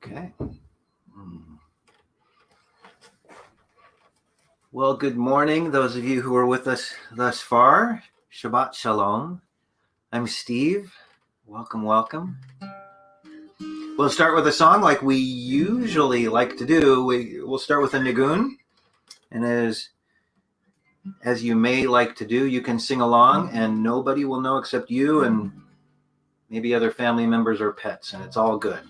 Okay. Well, good morning, those of you who are with us thus far. Shabbat Shalom. I'm Steve. Welcome, welcome. We'll start with a song like we usually like to do. We'll start with a nigun. And as you may like to do, you can sing along and nobody will know except you and maybe other family members or pets, and it's all good.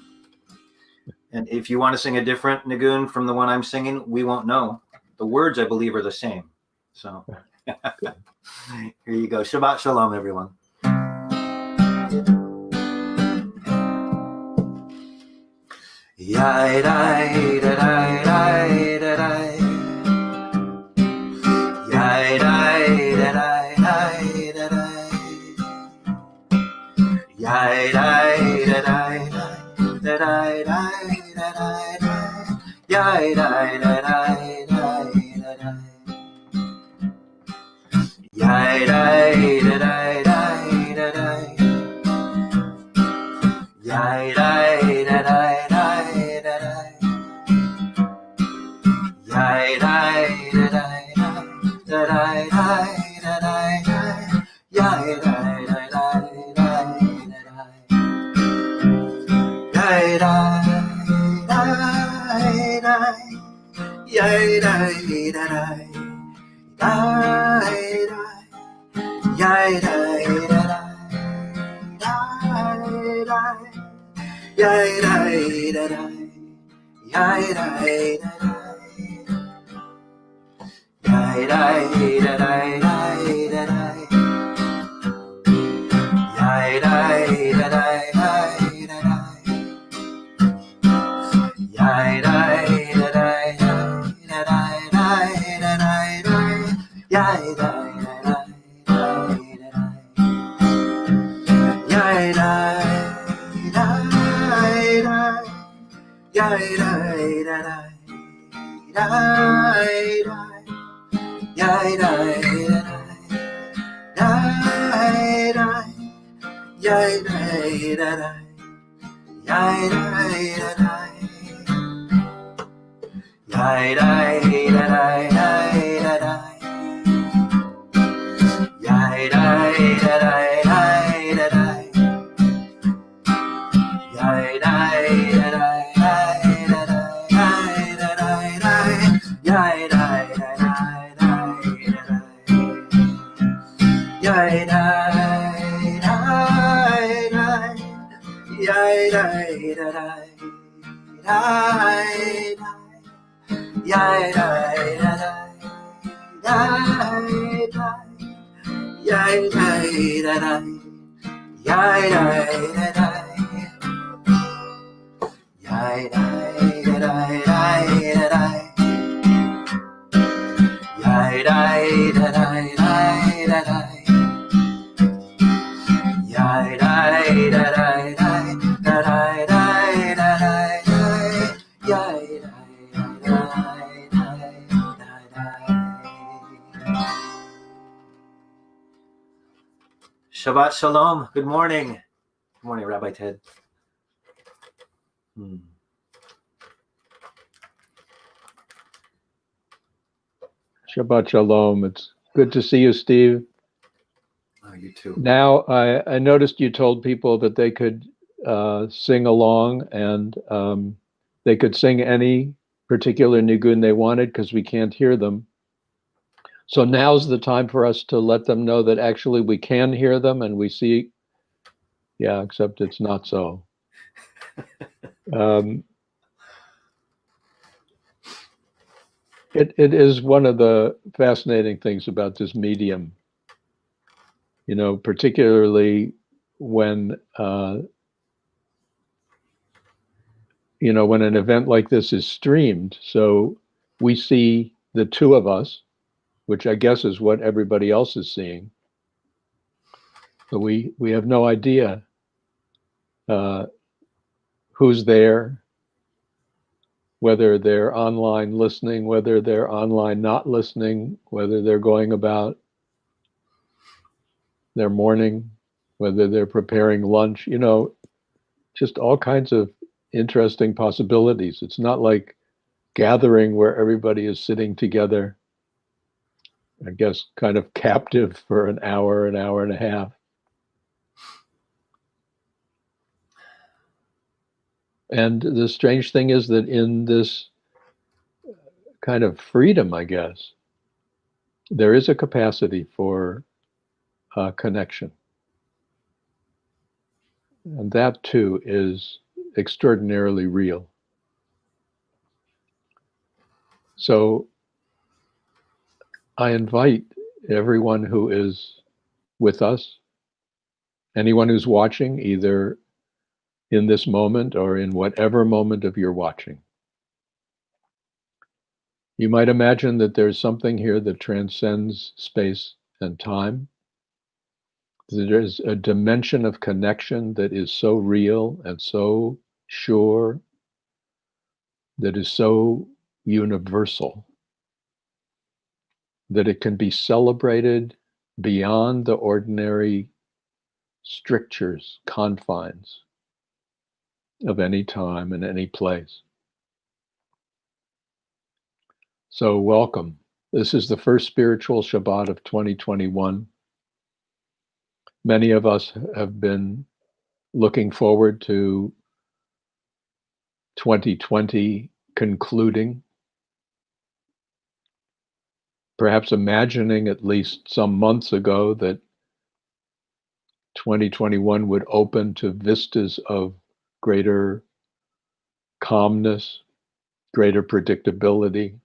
And if you want to sing a different nigun from the one I'm singing, we won't know. The words, I believe, are the same. So here you go. Shabbat Shalom, everyone. Yai dai da dai dai da dai. Yai dai da dai dai da dai. Yai dai da dai da dai dai da dai dai. Yai dai da dai dai da dai. Yai dai da dai dai da dai. Yai dai da dai dai da dai. Yai dai da dai da dai dai da dai dai. Yai dai da dai dai da dai. Yai dai dai dai. Yai dai da dai. Dai dai. Yai dai da dai. Dai dai. Yai dai da dai. Yai dai da dai. Yai dai da dai dai da dai. Yai dai da dai dai da dai. Yai dai da dai da dai dai da dai dai. Yai dai da dai dai da dai. Yai dai dai dai. Yai dai da dai dai dai. Yai dai da dai dai dai. Yai dai da dai. Yai dai da dai. Yai dai da dai dai da dai. Yai dai da dai dai da dai. Yai dai da dai dai da dai da dai dai. Yai dai da dai dai da dai. Yai dai dai dai. Yai dai da dai dai dai. Yai dai da dai dai dai. Yai dai da dai. Yai dai da dai. Yai dai da dai dai da dai. Yai dai da dai dai da dai. Yai dai da dai dai da dai dai da dai dai. Yai dai dai dai da dai. Shabbat Shalom. Good morning. Good morning, Rabbi Ted. Shabbat Shalom. It's good to see you, Steve. Oh, you too. Now, I noticed you told people that they could sing along and they could sing any particular nigun they wanted because we can't hear them. So now's the time for us to let them know that actually we can hear them and we see. Yeah, except it's not so. It is one of the fascinating things about this medium, you know, particularly when, you know, when an event like this is streamed. So we see the two of us, which I guess is what everybody else is seeing. But we have no idea who's there, whether they're online listening, whether they're online not listening, whether they're going about their morning, whether they're preparing lunch, you know, just all kinds of interesting possibilities. It's not like gathering where everybody is sitting together, I guess, kind of captive for an hour and a half. And the strange thing is that in this kind of freedom, I guess, there is a capacity for connection. And that too is extraordinarily real. So I invite everyone who is with us, anyone who's watching, either in this moment or in whatever moment of your watching. You might imagine that there's something here that transcends space and time. There's a dimension of connection that is so real and so sure, that is so universal, that it can be celebrated beyond the ordinary strictures, confines of any time and any place. So welcome. This is the first spiritual Shabbat of 2021. Many of us have been looking forward to 2020 concluding, perhaps imagining at least some months ago that 2021 would open to vistas of greater calmness, greater predictability,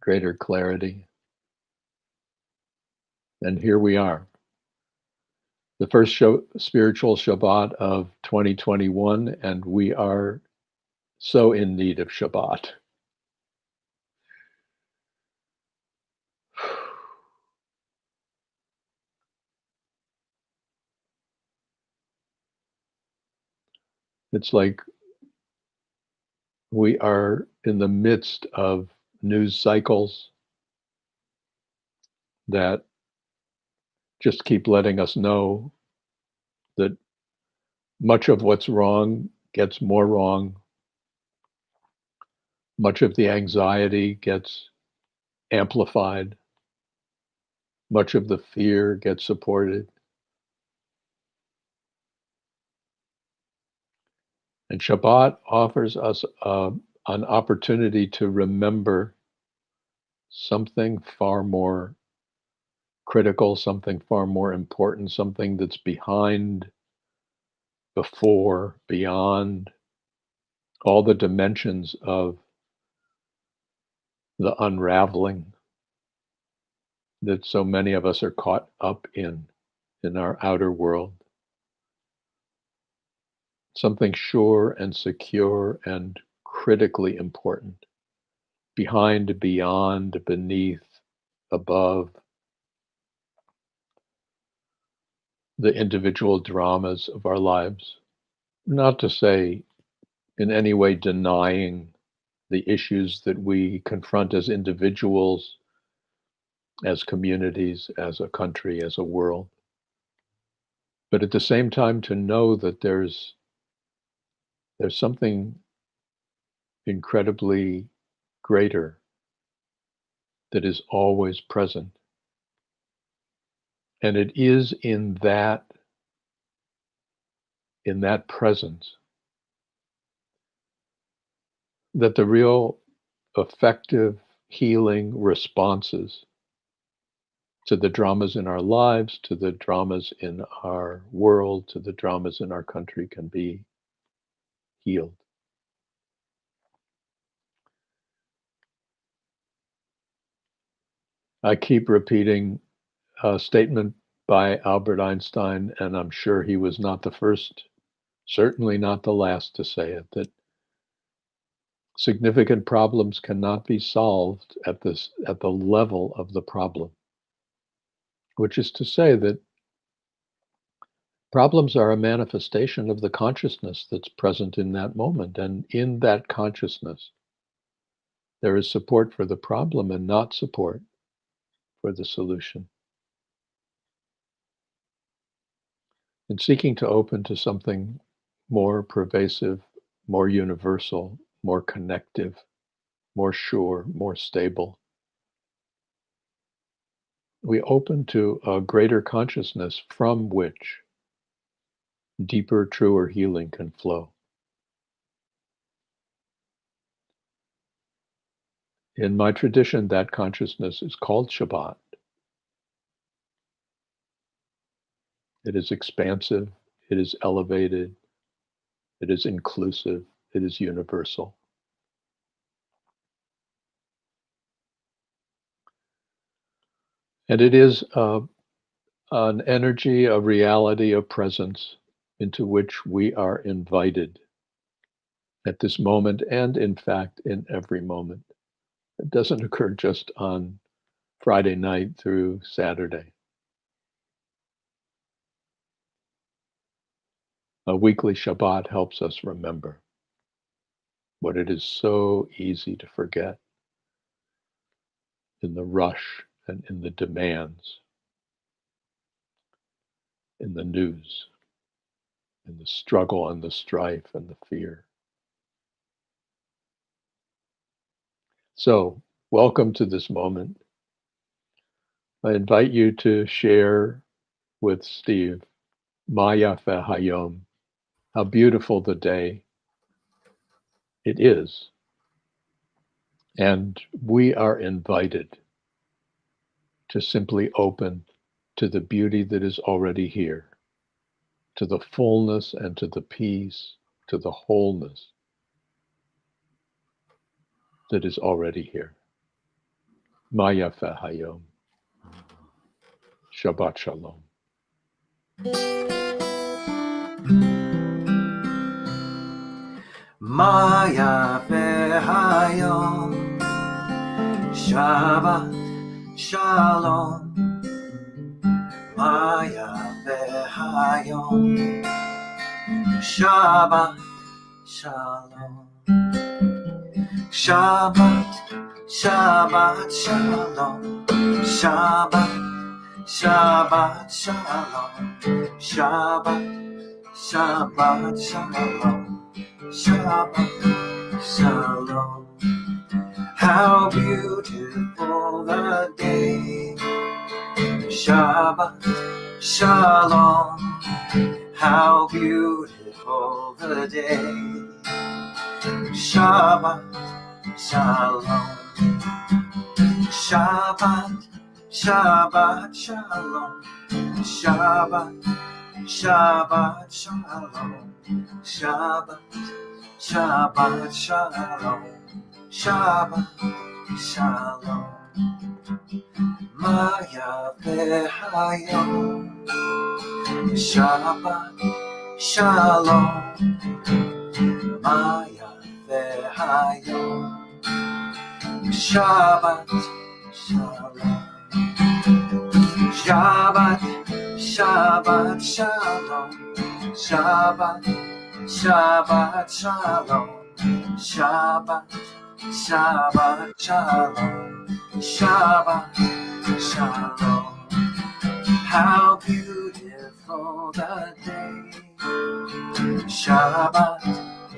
greater clarity. And here we are. The first spiritual Shabbat of 2021, and we are so in need of Shabbat. It's like we are in the midst of news cycles that just keep letting us know that much of what's wrong gets more wrong. Much of the anxiety gets amplified. Much of the fear gets supported. And Shabbat offers us an opportunity to remember something far more critical, something far more important, something that's behind, before, beyond all the dimensions of the unraveling that so many of us are caught up in our outer world. Something sure and secure and critically important, behind, beyond, beneath, above the individual dramas of our lives. Not to say in any way denying the issues that we confront as individuals, as communities, as a country, as a world. But at the same time, to know that there's something incredibly greater that is always present. And it is in that presence that the real effective healing responses to the dramas in our lives, to the dramas in our world, to the dramas in our country can be healed. I keep repeating a statement by Albert Einstein, and I'm sure he was not the first, certainly not the last to say it, that significant problems cannot be solved at the level of the problem. Which is to say that problems are a manifestation of the consciousness that's present in that moment. And in that consciousness, there is support for the problem and not support for the solution. And seeking to open to something more pervasive, more universal, more connective, more sure, more stable. We open to a greater consciousness from which deeper, truer healing can flow. In my tradition, that consciousness is called Shabbat. It is expansive, it is elevated, it is inclusive, it is universal. And it is an energy, a reality, a presence into which we are invited at this moment, and in fact, in every moment. It doesn't occur just on Friday night through Saturday. A weekly Shabbat helps us remember what it is so easy to forget in the rush and in the demands, in the news, in the struggle and the strife and the fear. So, welcome to this moment. I invite you to share with Steve, Ma Yafe Hayom, how beautiful the day it is. And we are invited to simply open to the beauty that is already here, to the fullness and to the peace, to the wholeness that is already here. Ma Yafe Hayom. Shabbat Shalom. Ma Yafe Hayom, Shabbat Shalom. Ma Yafe Hayom, Shabbat Shalom. Shabbat, Shabbat Shalom. Shabbat, Shabbat Shalom. Shabbat, Shabbat Shalom. Shabbat Shalom. How beautiful the day. Shabbat Shalom. How beautiful the day. Shabbat Shalom. Shabbat, Shabbat Shalom. Shabbat, Shabbat Shalom. Shabbat, Shabbat Shalom. Shabbat Shalom. Ma Yafe Hayom. Shabbat Shalom. Ma Yafe Hayom. Shabbat Shalom. Shabbat, Shabbat Shalom. Shabbat, Shabbat Shalom. Shabbat, Shabbat Shalom. Shabbat Shalom. How beautiful the day. Shabbat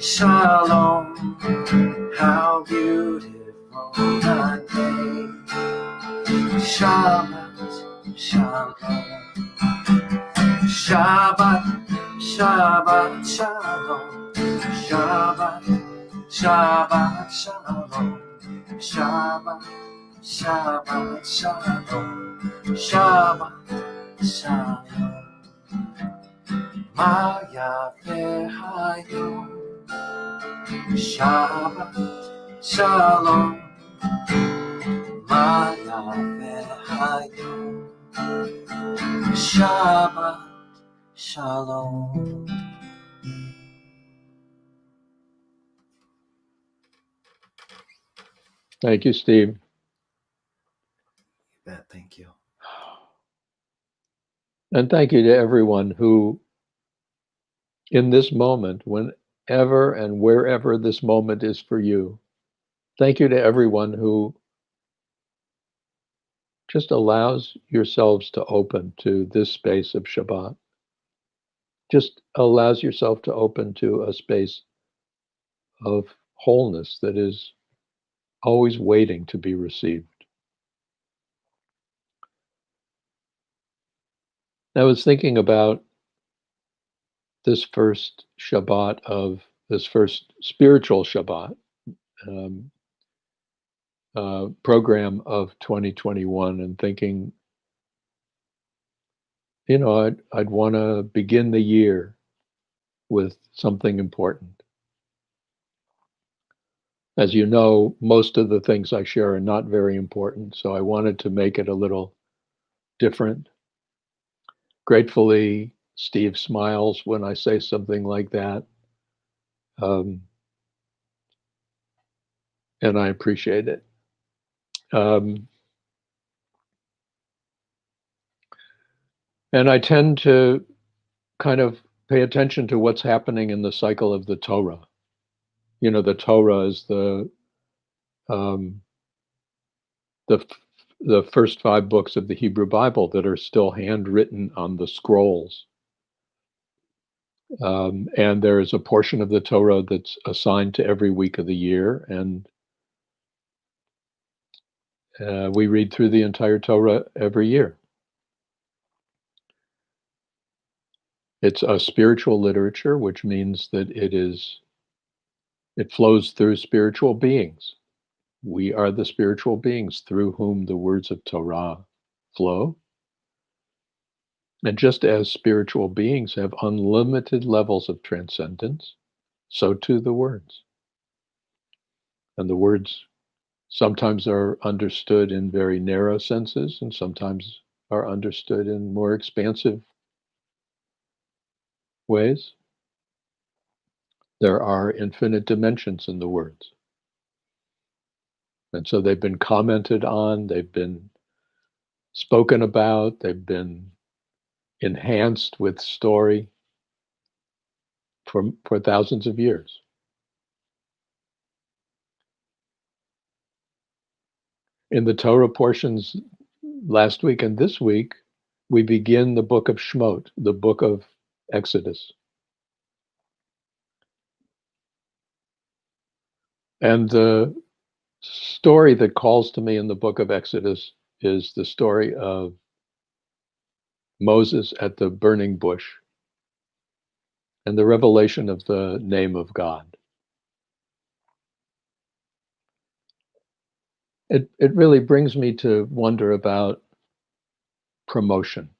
Shalom. How beautiful the day. Shabbat Shalom. Shabbat, Shabbat Shalom. Shabbat, Shabbat Shalom. Shabbat, Shabbat Shalom. Shabbat Shalom. Ma Yafe Hayom. Shabbat Shalom. Ma Yafe Hayom. Shabbat Shalom. Thank you, Steve. You bet, thank you. And thank you to everyone who, in this moment, whenever and wherever this moment is for you, thank you to everyone who just allows yourselves to open to this space of Shabbat. just allows yourself to open to a space of wholeness that is always waiting to be received. I was thinking about this first Shabbat of this first spiritual Shabbat program of 2021 and thinking, I'd want to begin the year with something important. As you know, most of the things I share are not very important, so I wanted to make it a little different. Gratefully, Steve smiles when I say something like that. And I appreciate it. And I tend to kind of pay attention to what's happening in the cycle of the Torah. The Torah is the first 5 books of the Hebrew Bible that are still handwritten on the scrolls. And there is a portion of the Torah that's assigned to every week of the year, and we read through the entire Torah every year. It's a spiritual literature, which means that it flows through spiritual beings. We are the spiritual beings through whom the words of Torah flow. And just as spiritual beings have unlimited levels of transcendence, so too the words. And the words sometimes are understood in very narrow senses, and sometimes are understood in more expansive ways. There are infinite dimensions in the words. And so they've been commented on, they've been spoken about, they've been enhanced with story for thousands of years. In the Torah portions last week and this week, we begin the book of Shemot, the book of Exodus. And the story that calls to me in the book of Exodus is the story of Moses at the burning bush and the revelation of the name of God. It really brings me to wonder about promotion.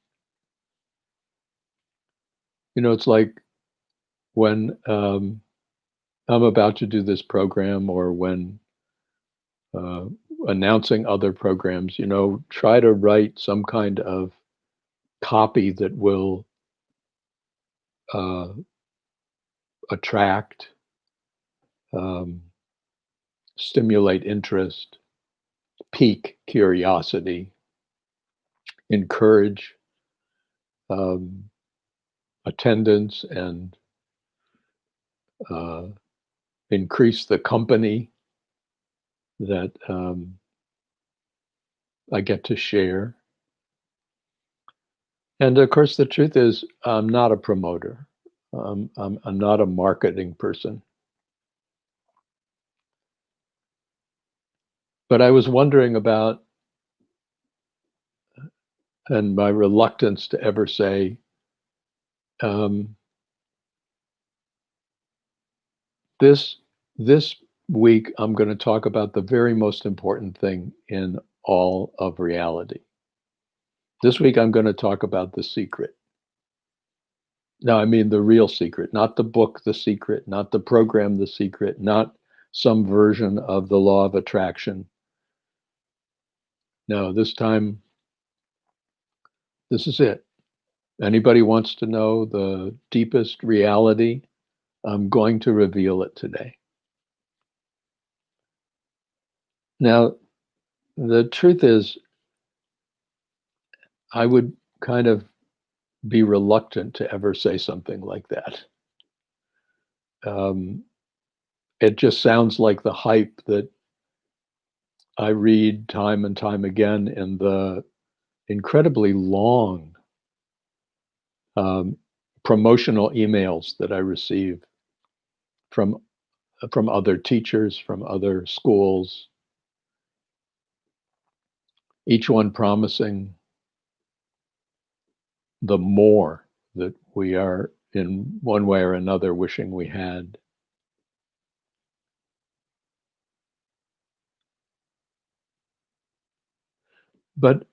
It's like when I'm about to do this program, or when announcing other programs, try to write some kind of copy that will attract, stimulate interest, pique curiosity, encourage attendance, and increase the company that I get to share. And of course, the truth is, I'm not a promoter. I'm not a marketing person. But I was wondering about, and my reluctance to ever say, this week I'm going to talk about the very most important thing in all of reality. This week I'm going to talk about the secret. Now, I mean the real secret, not the book, The Secret, not the program, The Secret, not some version of the law of attraction. No, this time, this is it. Anybody wants to know the deepest reality? I'm going to reveal it today. Now, the truth is, I would kind of be reluctant to ever say something like that. It just sounds like the hype that I read time and time again in the incredibly long promotional emails that I receive from other teachers, from other schools, each one promising the more that we are in one way or another wishing we had. But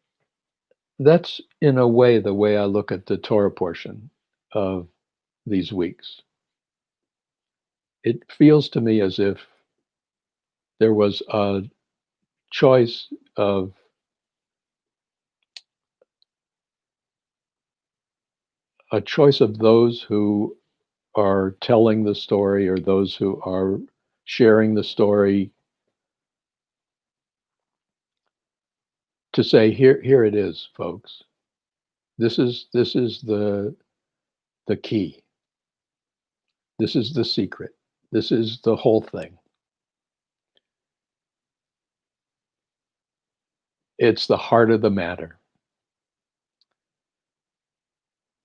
that's in a way the way I look at the Torah portion of these weeks. It feels to me as if there was a choice of those who are telling the story or those who are sharing the story to say, here it is, folks. This is the key. This is the secret. This is the whole thing. It's the heart of the matter.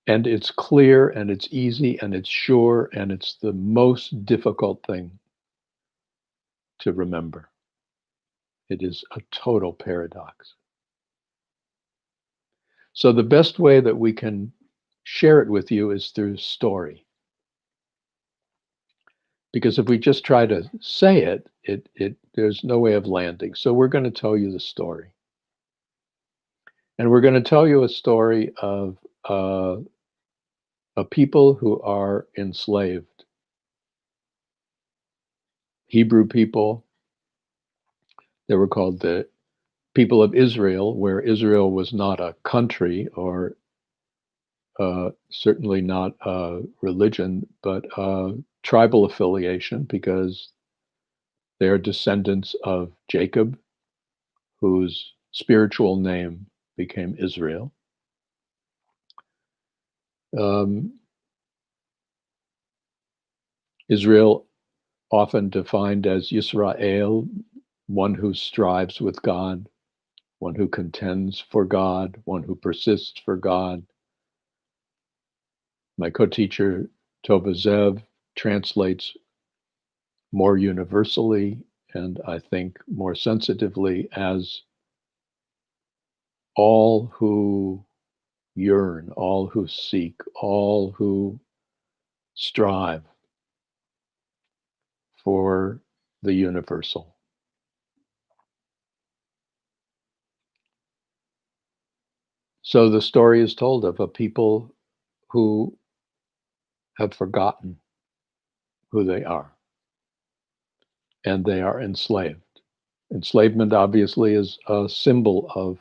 And it's clear and it's easy and it's sure and it's the most difficult thing to remember. It is a total paradox. So the best way that we can share it with you is through story. Because if we just try to say it there's no way of landing. So we're going to tell you the story. And we're going to tell you a story of a people who are enslaved. Hebrew people, they were called the people of Israel, where Israel was not a country or certainly not a religion, but a tribal affiliation, because they are descendants of Jacob, whose spiritual name became Israel. Israel, often defined as Yisrael, one who strives with God, one who contends for God, one who persists for God. My co-teacher, Tova Zev, translates more universally and I think more sensitively as all who yearn, all who seek, all who strive for the universal. So the story is told of a people who have forgotten who they are, and they are enslaved. Enslavement obviously is a symbol of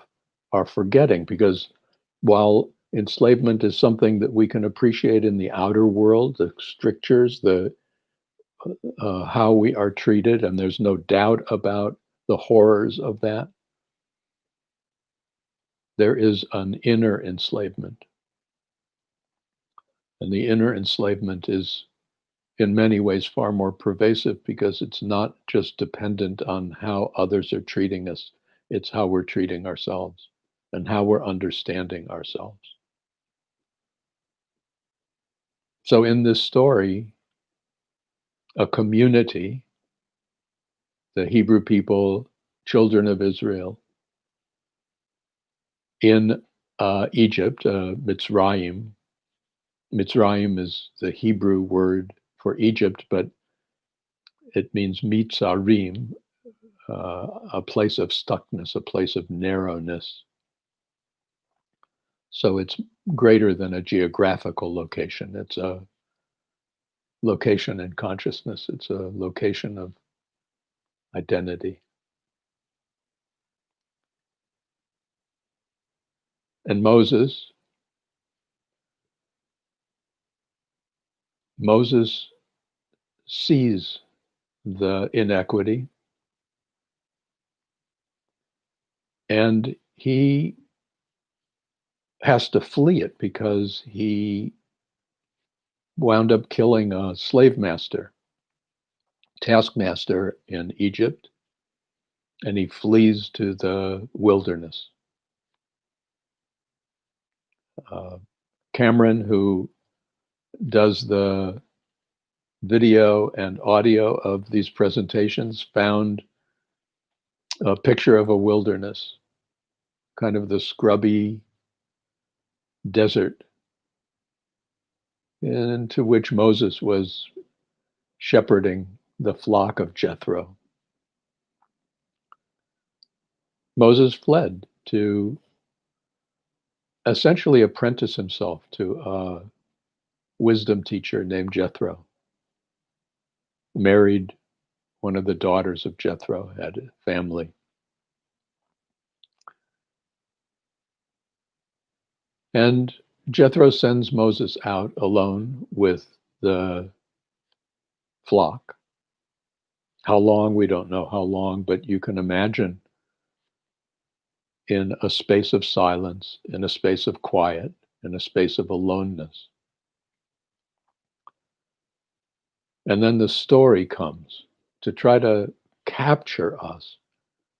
our forgetting, because while enslavement is something that we can appreciate in the outer world, the strictures, the how we are treated, and there's no doubt about the horrors of that, there is an inner enslavement. And the inner enslavement is in many ways far more pervasive, because it's not just dependent on how others are treating us, it's how we're treating ourselves and how we're understanding ourselves. So in this story, a community, the Hebrew people, children of Israel, in Egypt, Mitzrayim. Mitzrayim is the Hebrew word for Egypt, but it means Mitzarim, a place of stuckness, a place of narrowness. So it's greater than a geographical location. It's a location in consciousness. It's a location of identity. And Moses sees the inequity, and he has to flee it because he wound up killing a slave master, taskmaster in Egypt, and he flees to the wilderness. Cameron, who does the video and audio of these presentations, found a picture of a wilderness, kind of the scrubby desert, into which Moses was shepherding the flock of Jethro. Moses fled to essentially apprentice himself to a wisdom teacher named Jethro. Married one of the daughters of Jethro, had a family. And Jethro sends Moses out alone with the flock. How long, we don't know how long, but you can imagine in a space of silence, in a space of quiet, in a space of aloneness. And then the story comes to try to capture us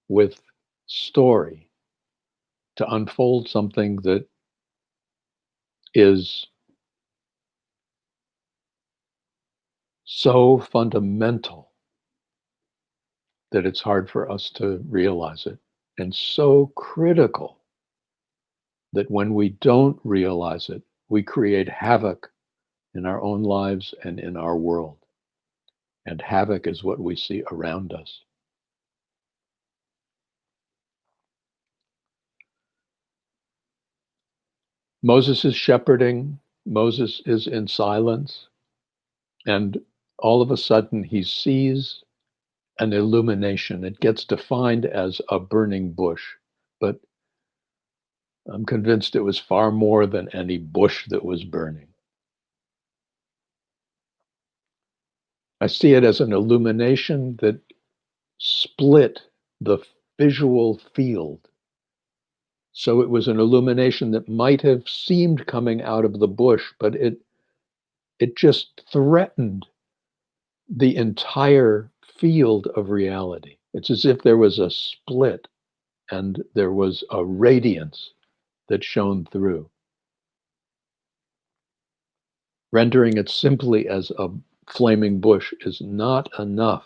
with story, to unfold something that is so fundamental that it's hard for us to realize it, and so critical that when we don't realize it, we create havoc in our own lives and in our world. And havoc is what we see around us. Moses is shepherding, Moses is in silence, and all of a sudden he sees an illumination. It gets defined as a burning bush, but I'm convinced it was far more than any bush that was burning. I see it as an illumination that split the visual field. So it was an illumination that might have seemed coming out of the bush, but it just threatened the entire field of reality. It's as if there was a split and there was a radiance that shone through, rendering it simply as a flaming bush is not enough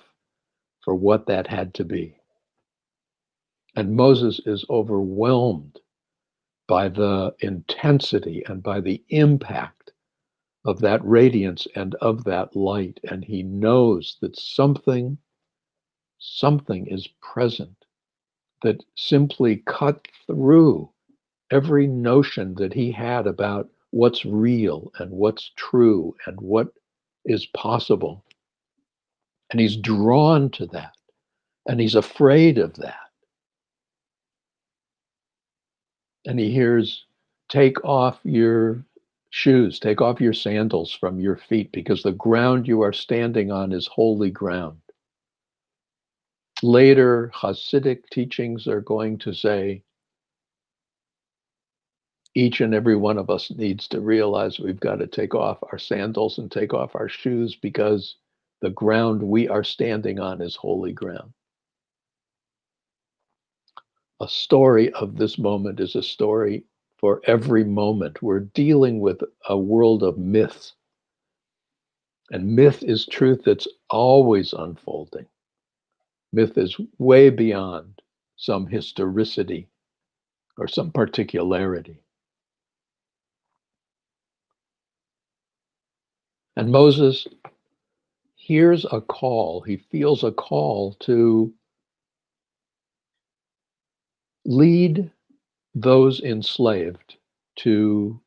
for what that had to be. And Moses is overwhelmed by the intensity and by the impact of that radiance and of that light. And he knows that something is present that simply cut through every notion that he had about what's real and what's true and what is possible. And he's drawn to that, and he's afraid of that. And he hears, take off your shoes, take off your sandals from your feet, because the ground you are standing on is holy ground. Later, Hasidic teachings are going to say, each and every one of us needs to realize we've got to take off our sandals and take off our shoes, because the ground we are standing on is holy ground. A story of this moment is a story for every moment. We're dealing with a world of myths. And myth is truth that's always unfolding. Myth is way beyond some historicity or some particularity. And Moses hears a call, he feels a call to lead those enslaved to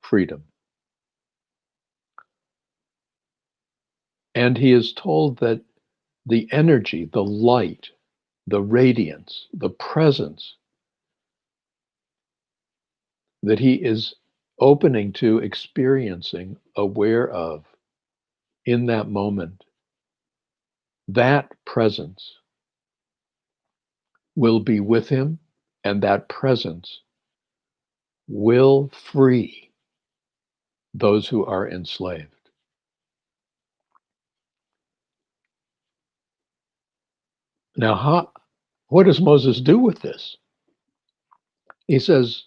freedom. And he is told that the energy, the light, the radiance, the presence that he is opening to, experiencing, aware of in that moment, that presence will be with him, and that presence will free those who are enslaved. Now, what does Moses do with this? He says,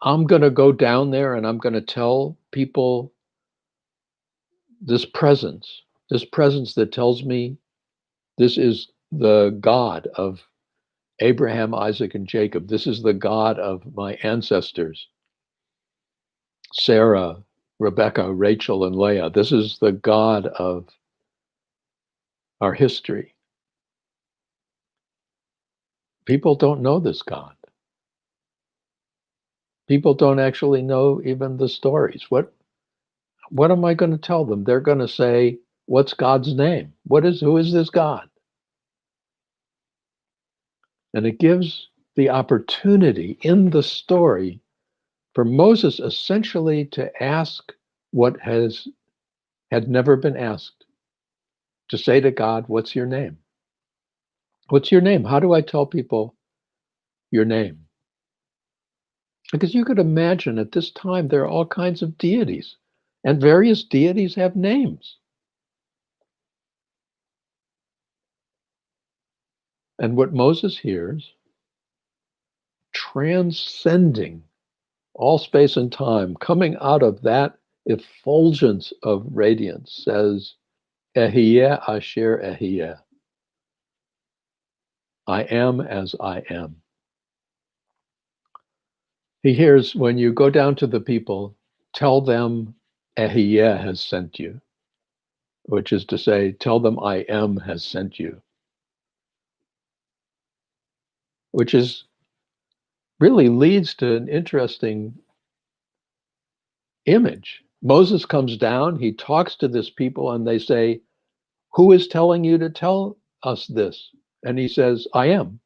I'm going to go down there and I'm going to tell people this presence that tells me this is the God of Abraham, Isaac, and Jacob. This is the God of my ancestors, Sarah, Rebecca, Rachel, and Leah. This is the God of our history. People don't know this God. People don't actually know even the stories. What am I going to tell them? They're going to say, what's God's name? Who is this God? And it gives the opportunity in the story for Moses essentially to ask what had never been asked, to say to God, what's your name? What's your name? How do I tell people your name? Because you could imagine at this time there are all kinds of deities, and various deities have names. And what Moses hears, transcending all space and time, coming out of that effulgence of radiance, says, Ehyeh asher ehyeh. I am as I am. He hears, when you go down to the people, tell them Ehyeh has sent you, which is to say, tell them I am has sent you, which is really leads to an interesting image. Moses comes down, he talks to this people, and they say, who is telling you to tell us this? And he says, I am.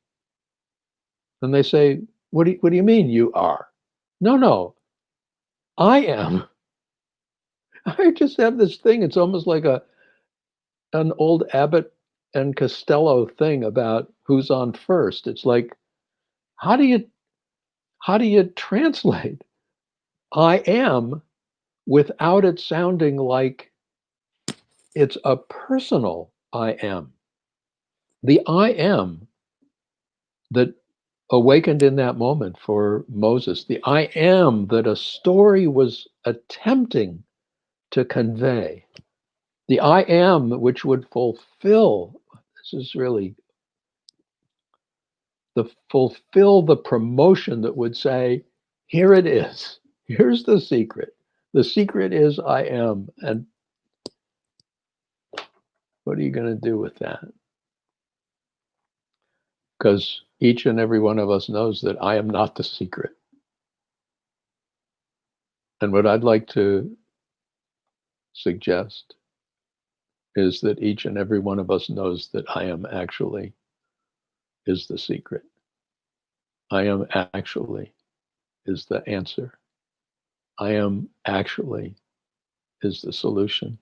And they say, what do you mean you are? No, I am. I just have this thing. It's almost like an old Abbott and Costello thing about who's on first. It's like, how do you translate I am without it sounding like it's a personal I am? The I am that awakened in that moment for Moses, the I am that a story was attempting to convey, the I am which would fulfill, this is really fulfill the promotion that would say, here it is, here's the secret. The secret is I am. And what are you going to do with that? Because each and every one of us knows that I am not the secret. And what I'd like to suggest is that each and every one of us knows that I am actually is the secret. I am actually is the answer. I am actually is the solution.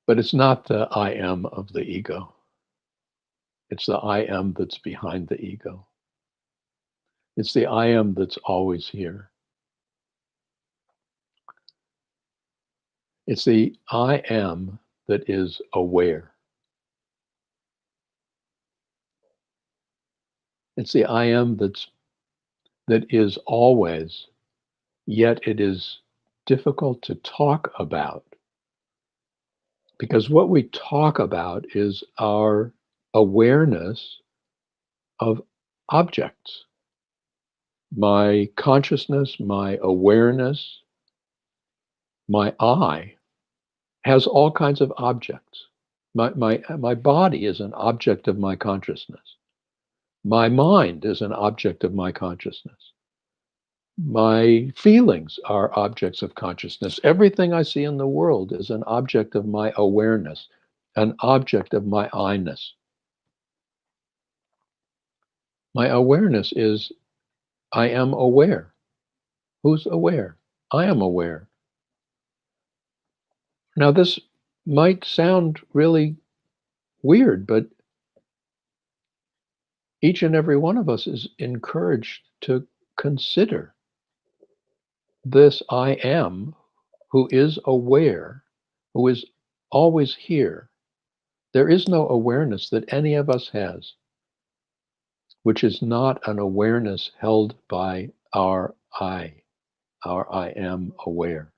But it's not the I am of the ego. It's the I am that's behind the ego. It's the I am that's always here. It's the I am that is aware. It's the I am that is always, yet it is difficult to talk about. Because what we talk about is our awareness of objects. My consciousness, my awareness, my I has all kinds of objects. My body is an object of my consciousness. My mind is an object of my consciousness. My feelings are objects of consciousness. Everything I see in the world is an object of my awareness, an object of my I-ness. My awareness is, I am aware. Who's aware? I am aware. Now, this might sound really weird, but each and every one of us is encouraged to consider this I am, who is aware, who is always here. There is no awareness that any of us has which is not an awareness held by our I am aware.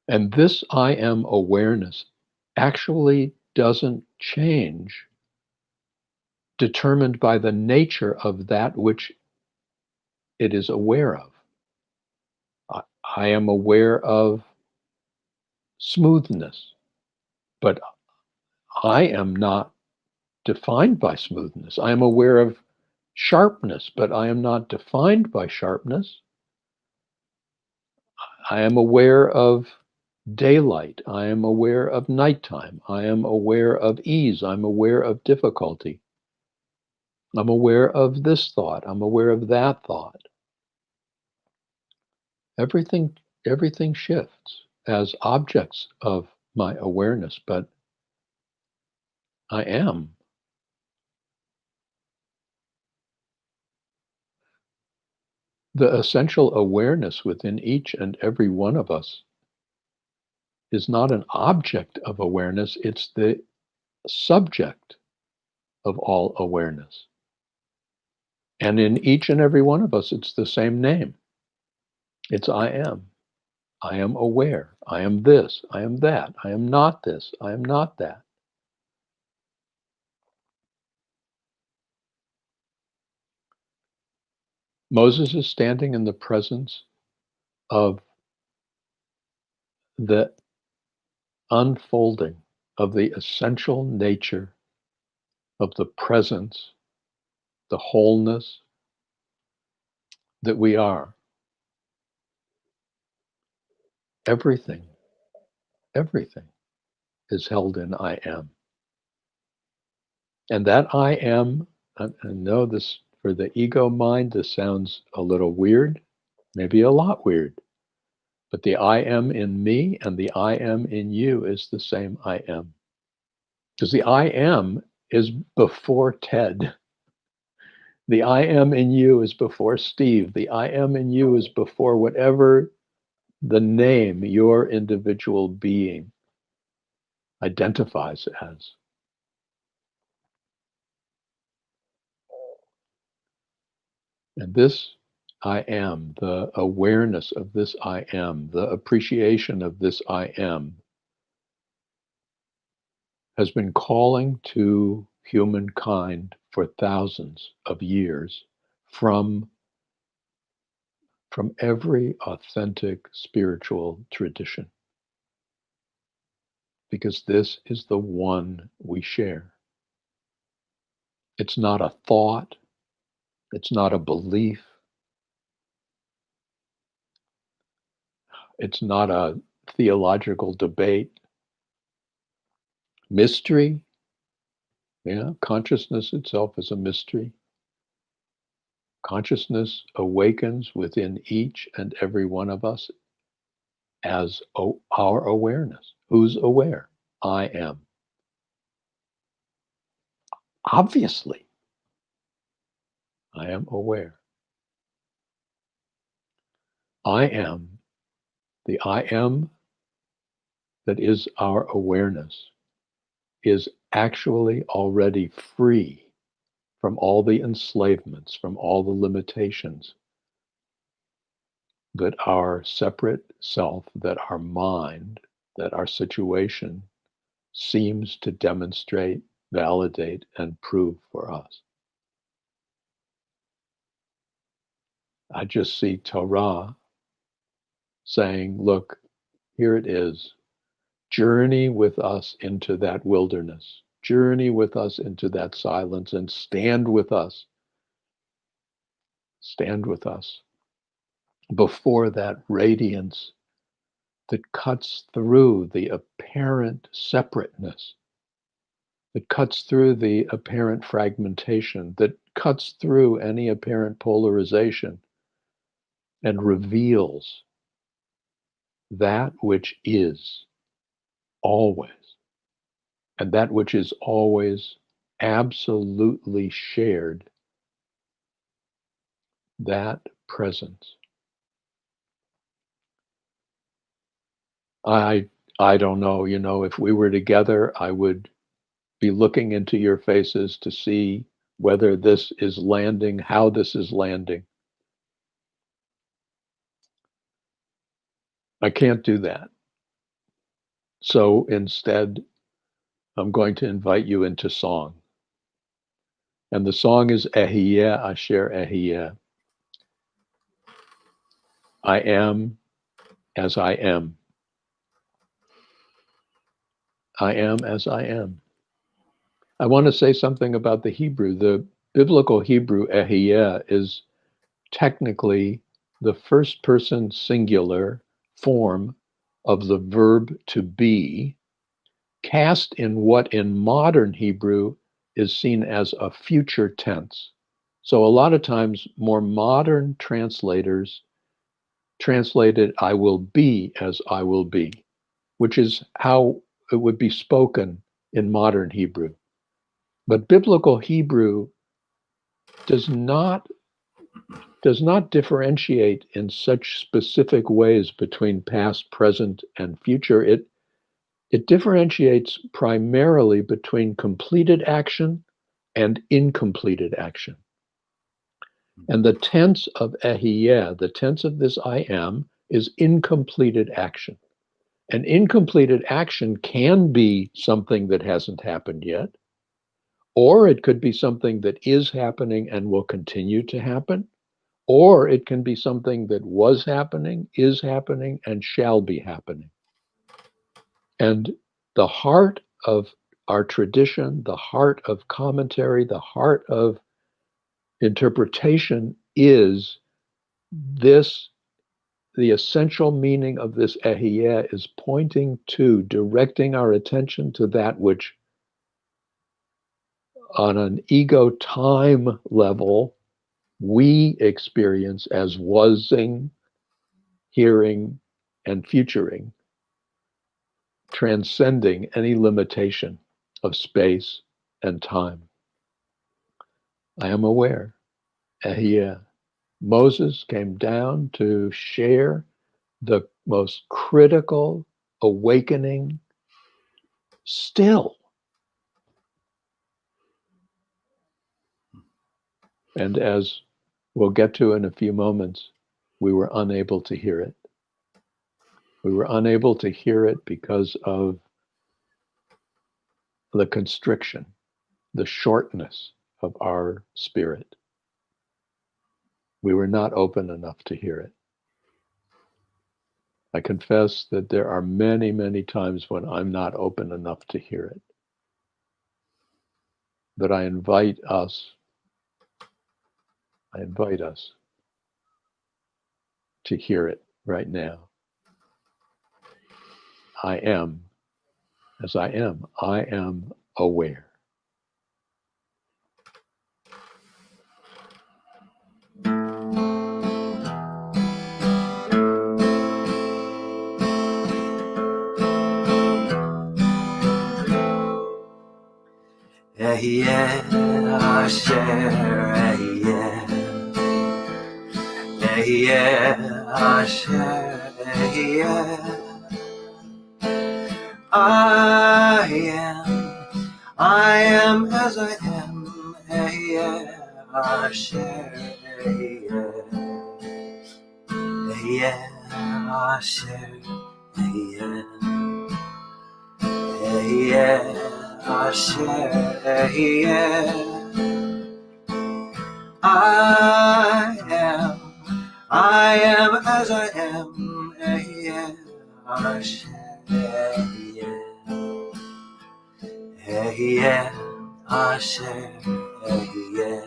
And this I am awareness actually doesn't change, determined by the nature of that which it is aware of. I am aware of smoothness, but I am not defined by smoothness. I am aware of sharpness, but I am not defined by sharpness. I am aware of daylight. I am aware of nighttime. I am aware of ease. I'm aware of difficulty. I'm aware of this thought. I'm aware of that thought. Everything shifts as objects of my awareness, but I am. The essential awareness within each and every one of us is not an object of awareness, it's the subject of all awareness. And in each and every one of us, it's the same name. It's I am. I am aware. I am this. I am that. I am not this. I am not that. Moses is standing in the presence of the unfolding of the essential nature of the presence, the wholeness that we are. Everything is held in I am. And that I am, I know this, for the ego mind, this sounds a little weird, maybe a lot weird, but the I am in me and the I am in you is the same I am. Because the I am is before Ted. The I am in you is before Steve. The I am in you is before whatever the name your individual being identifies as. And this I am, the awareness of this I am, the appreciation of this I am, has been calling to humankind for thousands of years from every authentic spiritual tradition. Because this is the one we share. It's not a thought, it's not a belief, it's not a theological debate. Mystery, consciousness itself is a mystery. Consciousness awakens within each and every one of us as our awareness. Who's aware? I am. Obviously, I am aware. I am, the I am that is our awareness, is actually already free from all the enslavements, from all the limitations that our separate self, that our mind, that our situation seems to demonstrate, validate, and prove for us. I just see Torah saying, look, here it is. Journey with us into that wilderness. Journey with us into that silence and stand with us. Stand with us before that radiance that cuts through the apparent separateness, that cuts through the apparent fragmentation, that cuts through any apparent polarization and reveals that which is always, and that which is always absolutely shared, that presence. I don't know, if we were together, I would be looking into your faces to see whether this is landing, how this is landing. I can't do that. So instead, I'm going to invite you into song. And the song is Ehyeh Asher Ehyeh. I am as I am. I am as I am. I want to say something about the Hebrew. The biblical Hebrew Ehyeh is technically the first person singular form of the verb to be, cast in what in modern Hebrew is seen as a future tense. So a lot of times more modern translators translated I will be as I will be, which is how it would be spoken in modern Hebrew. But biblical Hebrew does not differentiate in such specific ways between past, present, and future. It differentiates primarily between completed action and incompleted action. And the tense of Ehyeh, the tense of this I am, is incompleted action. And incompleted action can be something that hasn't happened yet, or it could be something that is happening and will continue to happen, or it can be something that was happening, is happening, and shall be happening. And the heart of our tradition, the heart of commentary, the heart of interpretation is this. The essential meaning of this Ehyeh is pointing to, directing our attention to that which on an ego time level we experience as wasing, hearing, and futuring, transcending any limitation of space and time. I am aware. Ehyeh. Moses came down to share the most critical awakening still. And as we'll get to in a few moments, we were unable to hear it. We were unable to hear it because of the constriction, the shortness of our spirit. We were not open enough to hear it. I confess that there are many, many times when I'm not open enough to hear it. But I invite us to hear it right now. I am as I am. I am aware. Ehyeh Asher Ehyeh. Ehyeh Asher Ehyeh. I am as I am. Ehyeh Asher Ehyeh. Ehyeh Asher Ehyeh. Ehyeh Asher Ehyeh. I am as I am. Ehyeh Asher Ehyeh. Ehyeh Asher Ehyeh.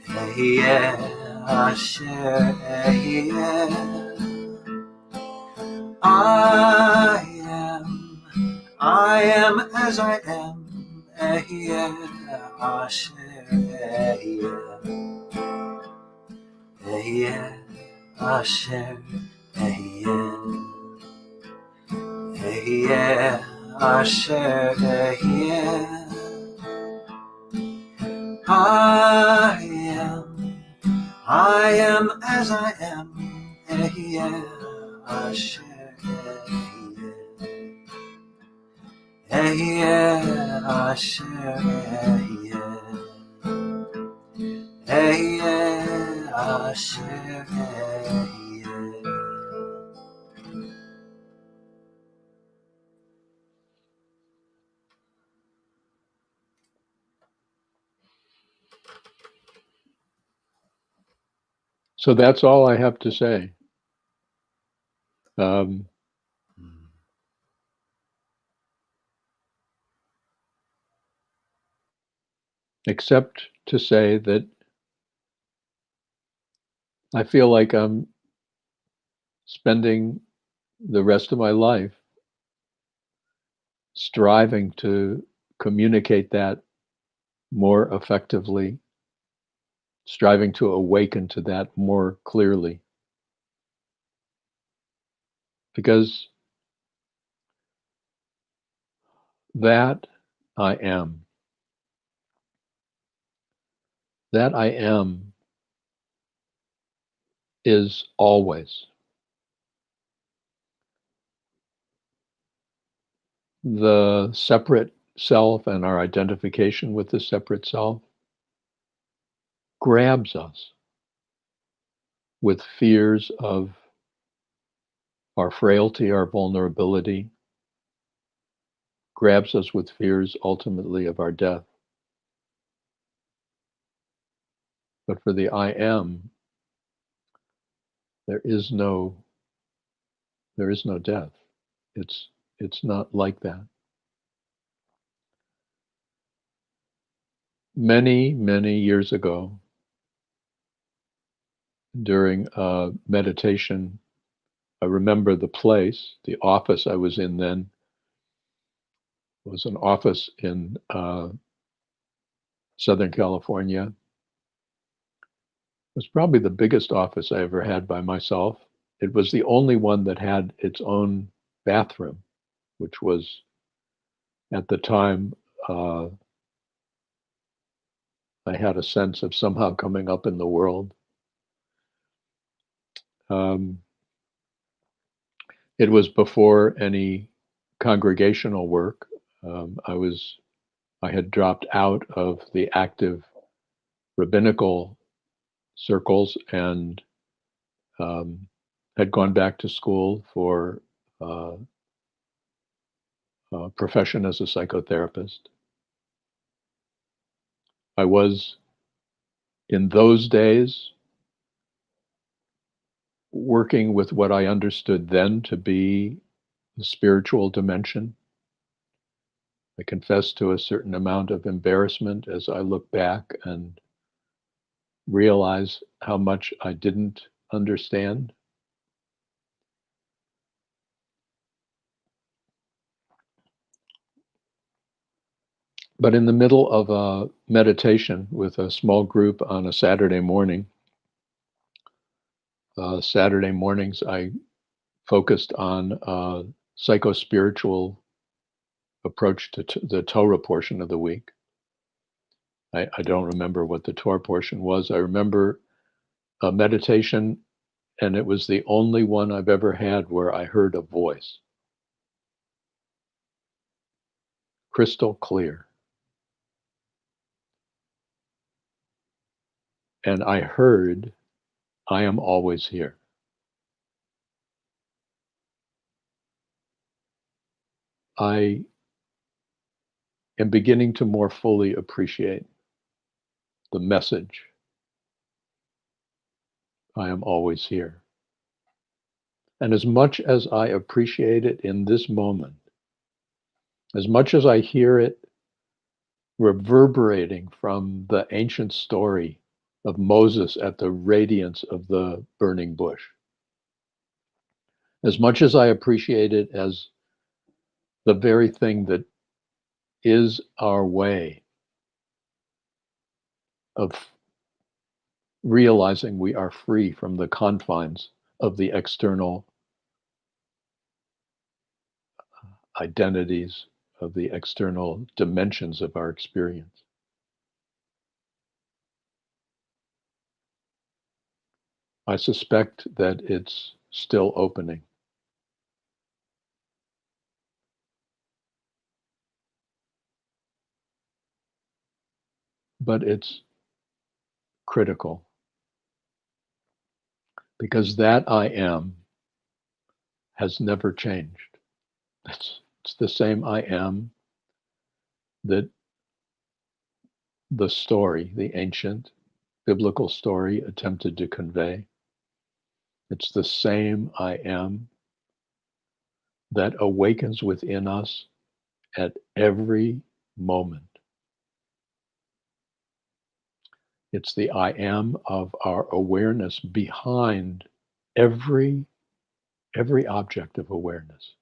Ehyeh Asher Ehyeh. I am as I am. Ehyeh Asher Ehyeh. Ehyeh Asher Ehyeh. Ehyeh Asher Ehyeh. I am as I am. Ehyeh Asher Ehyeh. Ehyeh asher ehyeh. Ehyeh asher ehyeh. So that's all I have to say. Um, except to say that I feel like I'm spending the rest of my life striving to communicate that more effectively, striving to awaken to that more clearly. Because that I am, that I am is always the separate self, and our identification with the separate self grabs us with fears of our frailty, our vulnerability, grabs us with fears ultimately of our death. But for the I am, there is no death. It's not like that. Many years ago, during a meditation, I remember the place, the office I was in then was an office in Southern California. It was probably the biggest office I ever had by myself. It was the only one that had its own bathroom, which was at the time I had a sense of somehow coming up in the world. It was before any congregational work. I had dropped out of the active rabbinical circles and had gone back to school for a profession as a psychotherapist. I was, in those days, working with what I understood then to be the spiritual dimension. I confess to a certain amount of embarrassment as I look back and realize how much I didn't understand. But in the middle of a meditation with a small group on a Saturday morning, Saturday mornings I focused on a psycho-spiritual approach to the Torah portion of the week. I don't remember what the Torah portion was. I remember a meditation, and it was the only one I've ever had where I heard a voice. Crystal clear. And I heard, I am always here. I am beginning to more fully appreciate the message, I am always here. And as much as I appreciate it in this moment, as much as I hear it reverberating from the ancient story of Moses at the radiance of the burning bush, as much as I appreciate it as the very thing that is our way of realizing we are free from the confines of the external identities, of the external dimensions of our experience. I suspect that it's still opening. but it's critical, because that I am has never changed. It's the same I am that the story, the ancient biblical story, attempted to convey. It's the same I am that awakens within us at every moment. It's the I am of our awareness behind every object of awareness.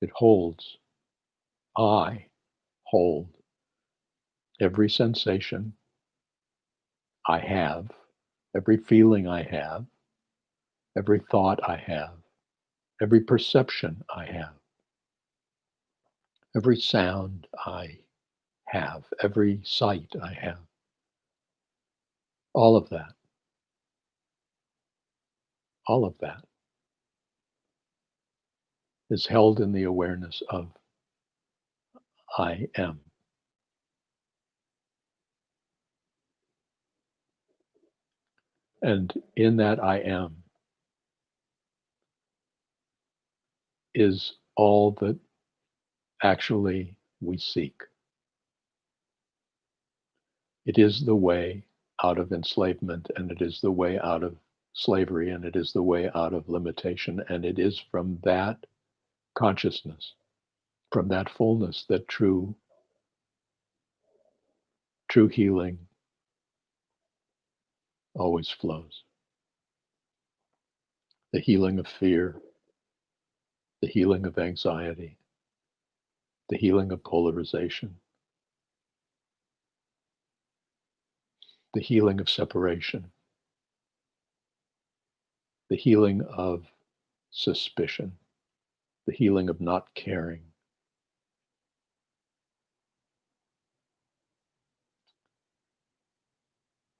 It holds, I hold every sensation I have, every feeling I have, every thought I have, every perception I have, every sound I have, every sight I have. All of that is held in the awareness of I am. And in that I am is all that actually we seek. It is the way out of enslavement, and it is the way out of slavery, and it is the way out of limitation, and it is from that consciousness, from that fullness, that true healing always flows. The healing of fear, the healing of anxiety, the healing of polarization, the healing of separation, the healing of suspicion, the healing of not caring.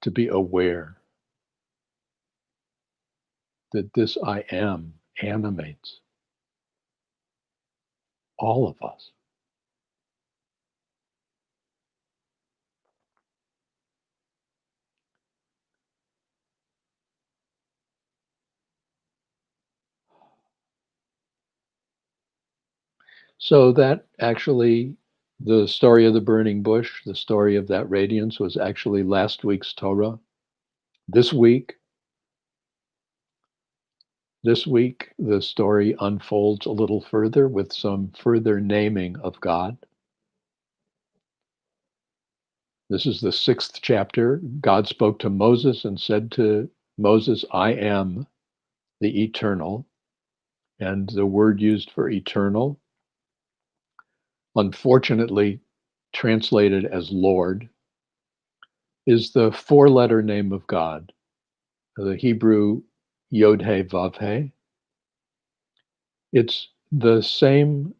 To be aware that this I am animates all of us. So that actually, the story of the burning bush, the story of that radiance, was actually last week's Torah. This week, the story unfolds a little further with some further naming of God. This is the 6th chapter. God spoke to Moses and said to Moses, I am the eternal. And the word used for eternal, unfortunately translated as Lord, is the 4-letter name of God, the Hebrew Yod He Vav He. It's the same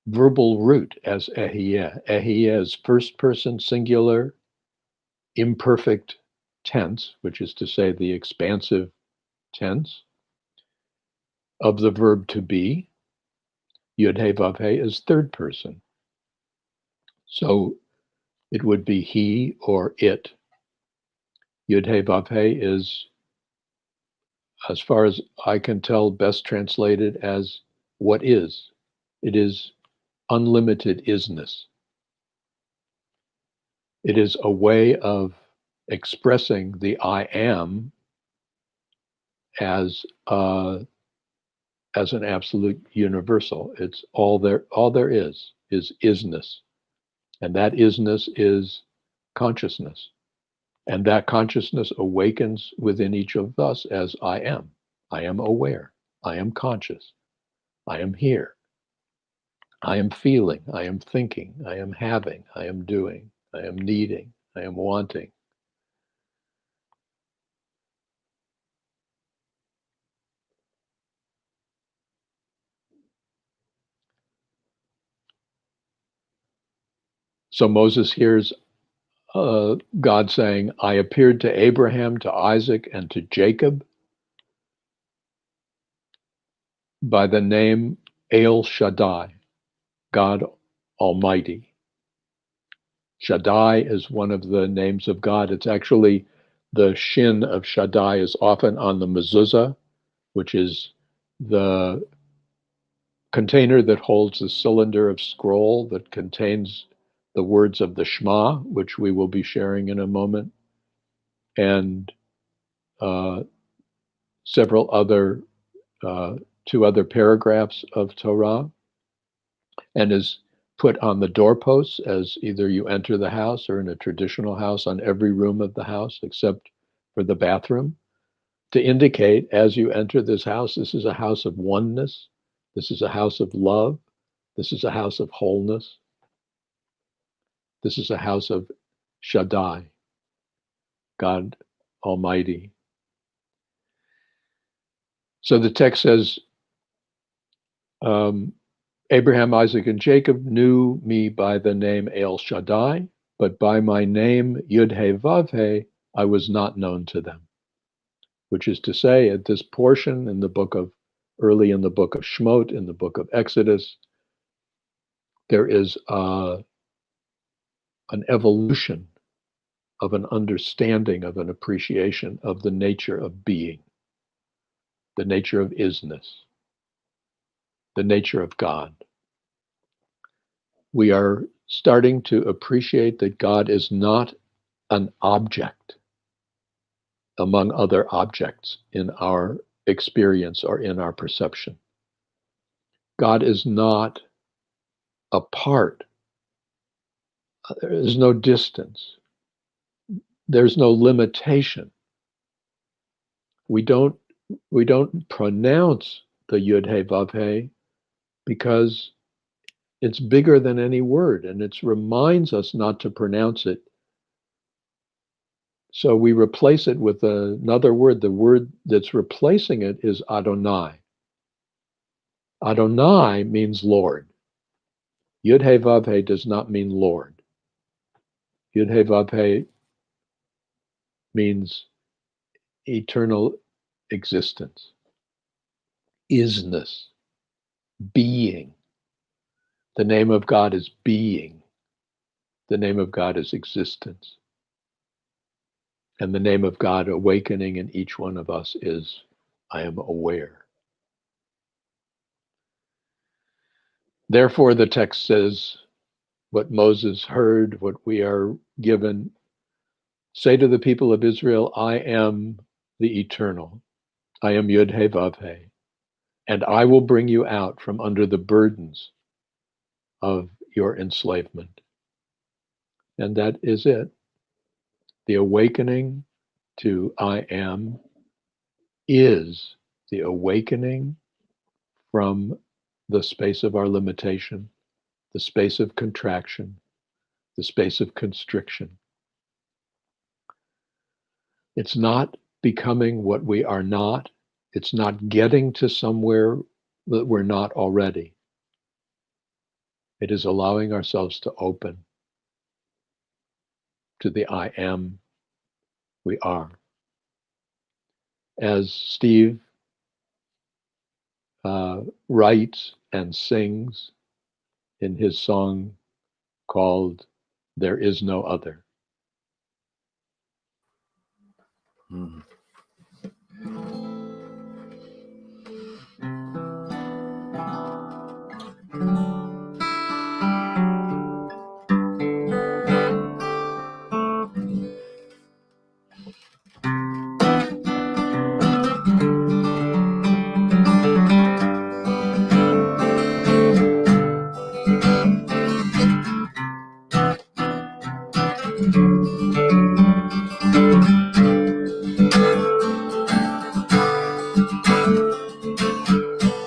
verbal root as Ehyeh. Ehyeh is first person singular, imperfect tense, which is to say the expansive tense of the verb to be. Yod He Vav He is third person. So it would be he or it. Yod He Vav He is, as far as I can tell, best translated as what is. It is unlimited isness. It is a way of expressing the I am as an absolute universal. It's all there is isness. And that isness is consciousness. And that consciousness awakens within each of us as I am. I am aware. I am conscious. I am here. I am feeling. I am thinking. I am having. I am doing. I am needing. I am wanting. So Moses hears God saying, I appeared to Abraham, to Isaac, and to Jacob by the name El Shaddai, God Almighty. Shaddai is one of the names of God. It's actually the shin of Shaddai is often on the mezuzah, which is the container that holds the cylinder of scroll that contains the words of the Shema, which we will be sharing in a moment, and several other, two other paragraphs of Torah, and is put on the doorposts as either you enter the house or in a traditional house on every room of the house except for the bathroom, to indicate as you enter this house, this is a house of oneness, this is a house of love, this is a house of wholeness, this is a house of Shaddai, God Almighty. So the text says, Abraham, Isaac, and Jacob knew me by the name El Shaddai, but by my name Yud-He-Vav-He, I was not known to them. Which is to say, at this portion in the book of, early in the book of Shemot, in the book of Exodus, there is an evolution of an understanding, of an appreciation of the nature of being, the nature of isness, the nature of God. We are starting to appreciate that God is not an object among other objects in our experience or in our perception. God is not a part. There is no distance. There's no limitation. We don't pronounce the Yud-He-Vav-He because it's bigger than any word, and it reminds us not to pronounce it. So we replace it with another word. The word that's replacing it is Adonai. Adonai means Lord. Yud-He-Vav-He does not mean Lord. Yud-He-Vav-He means eternal existence, isness, being. The name of God is being. The name of God is existence. And the name of God awakening in each one of us is, I am aware. Therefore, the text says, what Moses heard, what we are given, say to the people of Israel, I am the eternal. I am Yud-He-Vav-He. And I will bring you out from under the burdens of your enslavement. And that is it. The awakening to I am is the awakening from the space of our limitation, the space of contraction, the space of constriction. It's not becoming what we are not. It's not getting to somewhere that we're not already. It is allowing ourselves to open to the I am we are. As Steve writes and sings in his song called There Is No Other. Mm.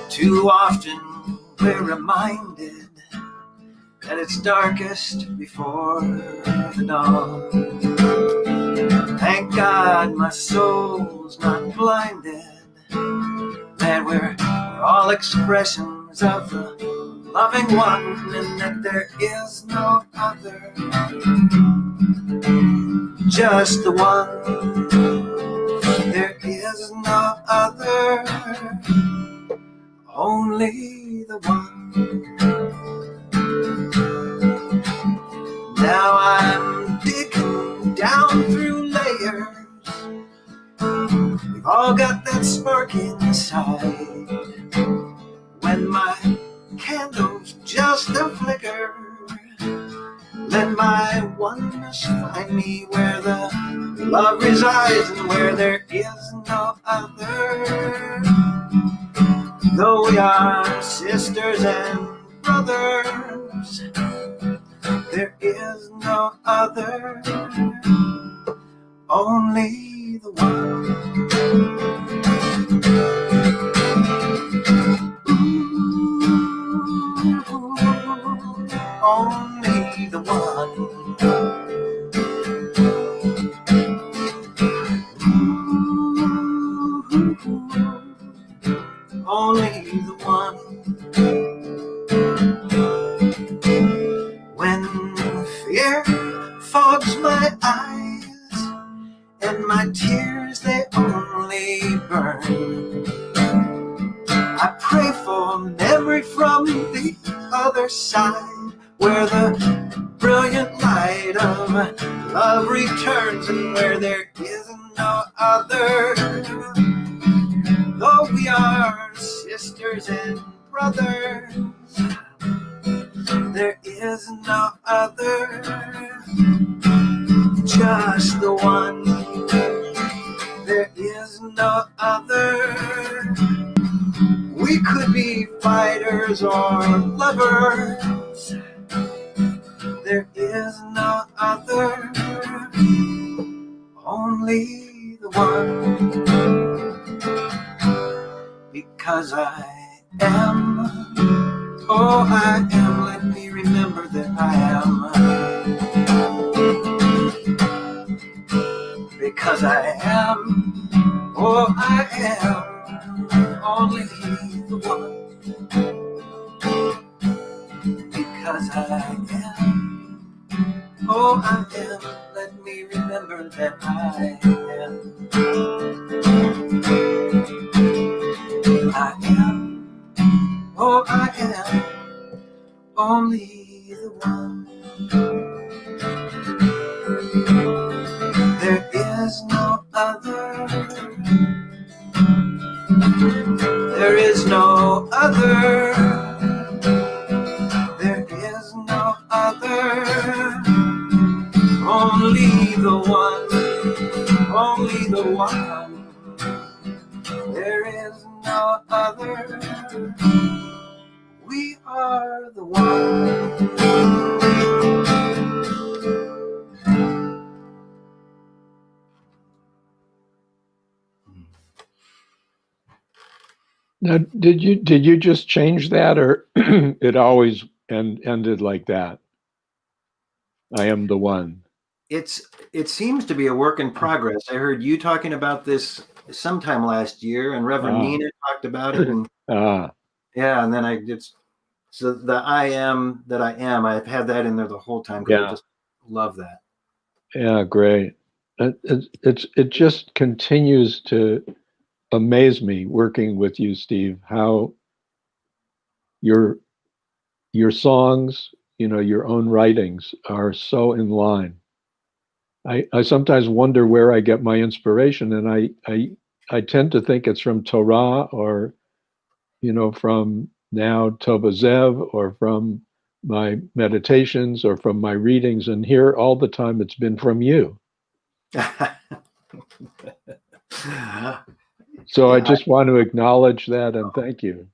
Too often we're reminded that it's darkest before the dawn. Thank God my soul's not blinded, that we're all expressions of the loving one, and that there is no other, just the one. There is no other, only the one. Now I all got that spark inside. When my candle's just a flicker, let my oneness find me where the love resides and where there is no other. Though we are sisters and brothers, there is no other, only the one. Only the one. Only the one. When fear fogs my eyes and my tears they only burn, I pray for memory from the other side, where the brilliant light of love returns and where there is no other. Though we are sisters and brothers, there is no other, just the one. There is no other. We could be fighters or lovers. There is no other, only the one. Because I am, oh I am, let me remember that I am. Because I am, oh I am, only the one. Because I am, oh I am, let me remember that I am. I am, oh I am, only the one. There is no other. There is no other. There is no other. Only the one. Only the one. There is no other. We are the one. Now, did you just change that, or it always ended like that? I am the one. It seems to be a work in progress. I heard you talking about this sometime last year, and Reverend Nina talked about it, and yeah, and then so the I am that I am. I've had that in there the whole time because I just love that. Yeah, great. It just continues to amaze me working with you, Steve, how your songs, your own writings are so in line. I sometimes wonder where I get my inspiration, and I tend to think it's from Torah, or from now Tova Zev, or from my meditations, or from my readings, and here all the time it's been from you. So I just want to acknowledge that and thank you.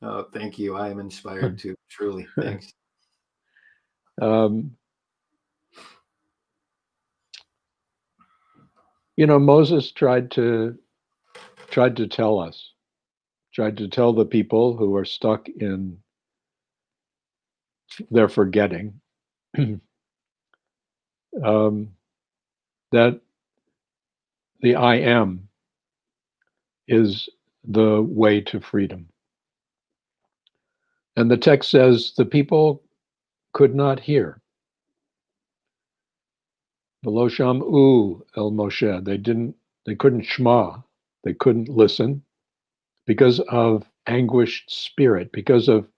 Oh, thank you. I am inspired too, truly. Thanks. Moses tried to tell us, tried to tell the people who are stuck in their forgetting, that the I am is the way to freedom. And the text says the people could not hear. V'lo sham'u el Moshe. They couldn't shema. They couldn't listen because of anguished spirit, because of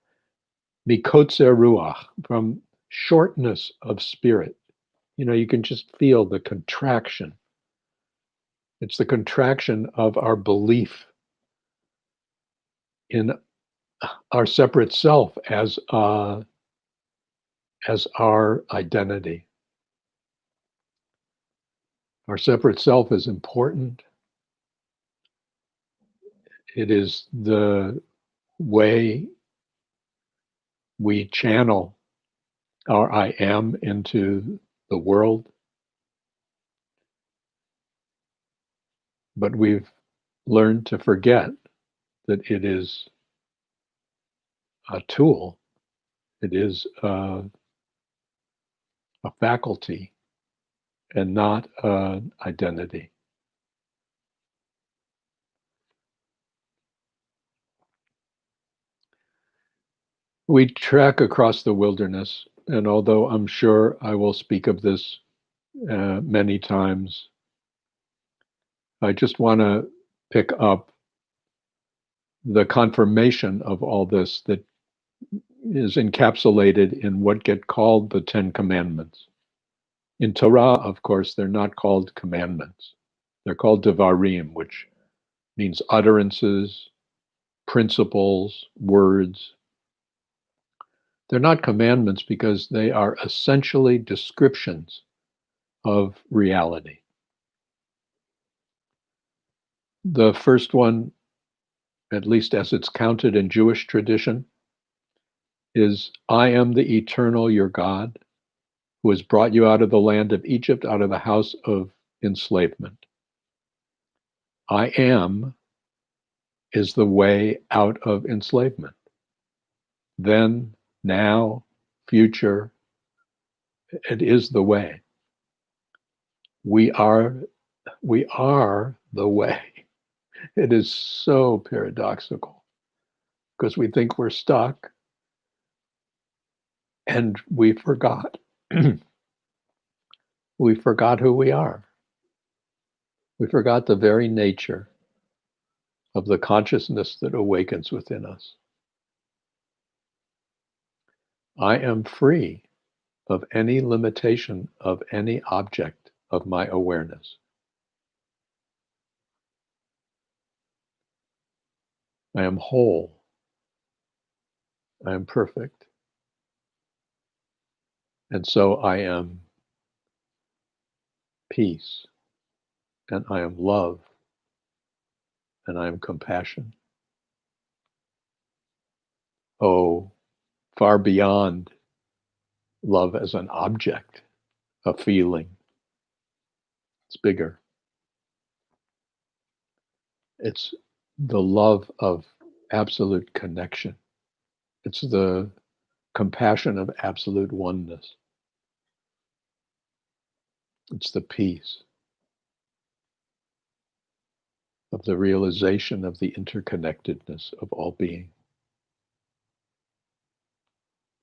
mikotzer ruach, from shortness of spirit. You can just feel the contraction. It's the contraction of our belief in our separate self as our identity. Our separate self is important. It is the way we channel our I am into the world. But we've learned to forget that it is a tool. It is a faculty and not an identity. We trek across the wilderness, and although I'm sure I will speak of this many times, I just want to pick up the confirmation of all this that is encapsulated in what get called the Ten Commandments. In Torah, of course, they're not called commandments. They're called devarim, which means utterances, principles, words. They're not commandments because they are essentially descriptions of reality. The first one, at least as it's counted in Jewish tradition, is, I am the eternal your God, who has brought you out of the land of Egypt, out of the house of enslavement. I am is the way out of enslavement. Then, now, future, it is the way. We are the way. It is so paradoxical because we think we're stuck and we forgot. We forgot who we are. We forgot the very nature of the consciousness that awakens within us. I am free of any limitation of any object of my awareness. I am whole. I am perfect. And so I am peace, and I am love, and I am compassion. Oh, far beyond love as an object, a feeling. It's bigger. It's the love of absolute connection. It's the compassion of absolute oneness. It's the peace of the realization of the interconnectedness of all being.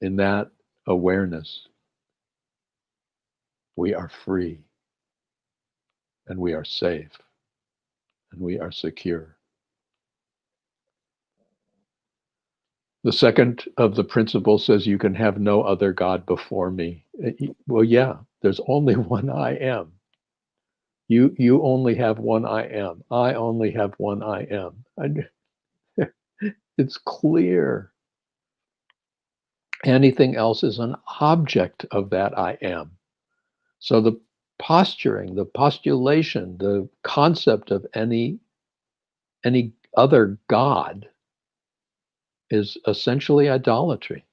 In that awareness, we are free, and we are safe, and we are secure. The second of the principles says you can have no other God before me. Well, yeah, there's only one I am. You only have one I am. I only have one I am. It's clear. Anything else is an object of that I am. So the posturing, the postulation, the concept of any other God is essentially idolatry.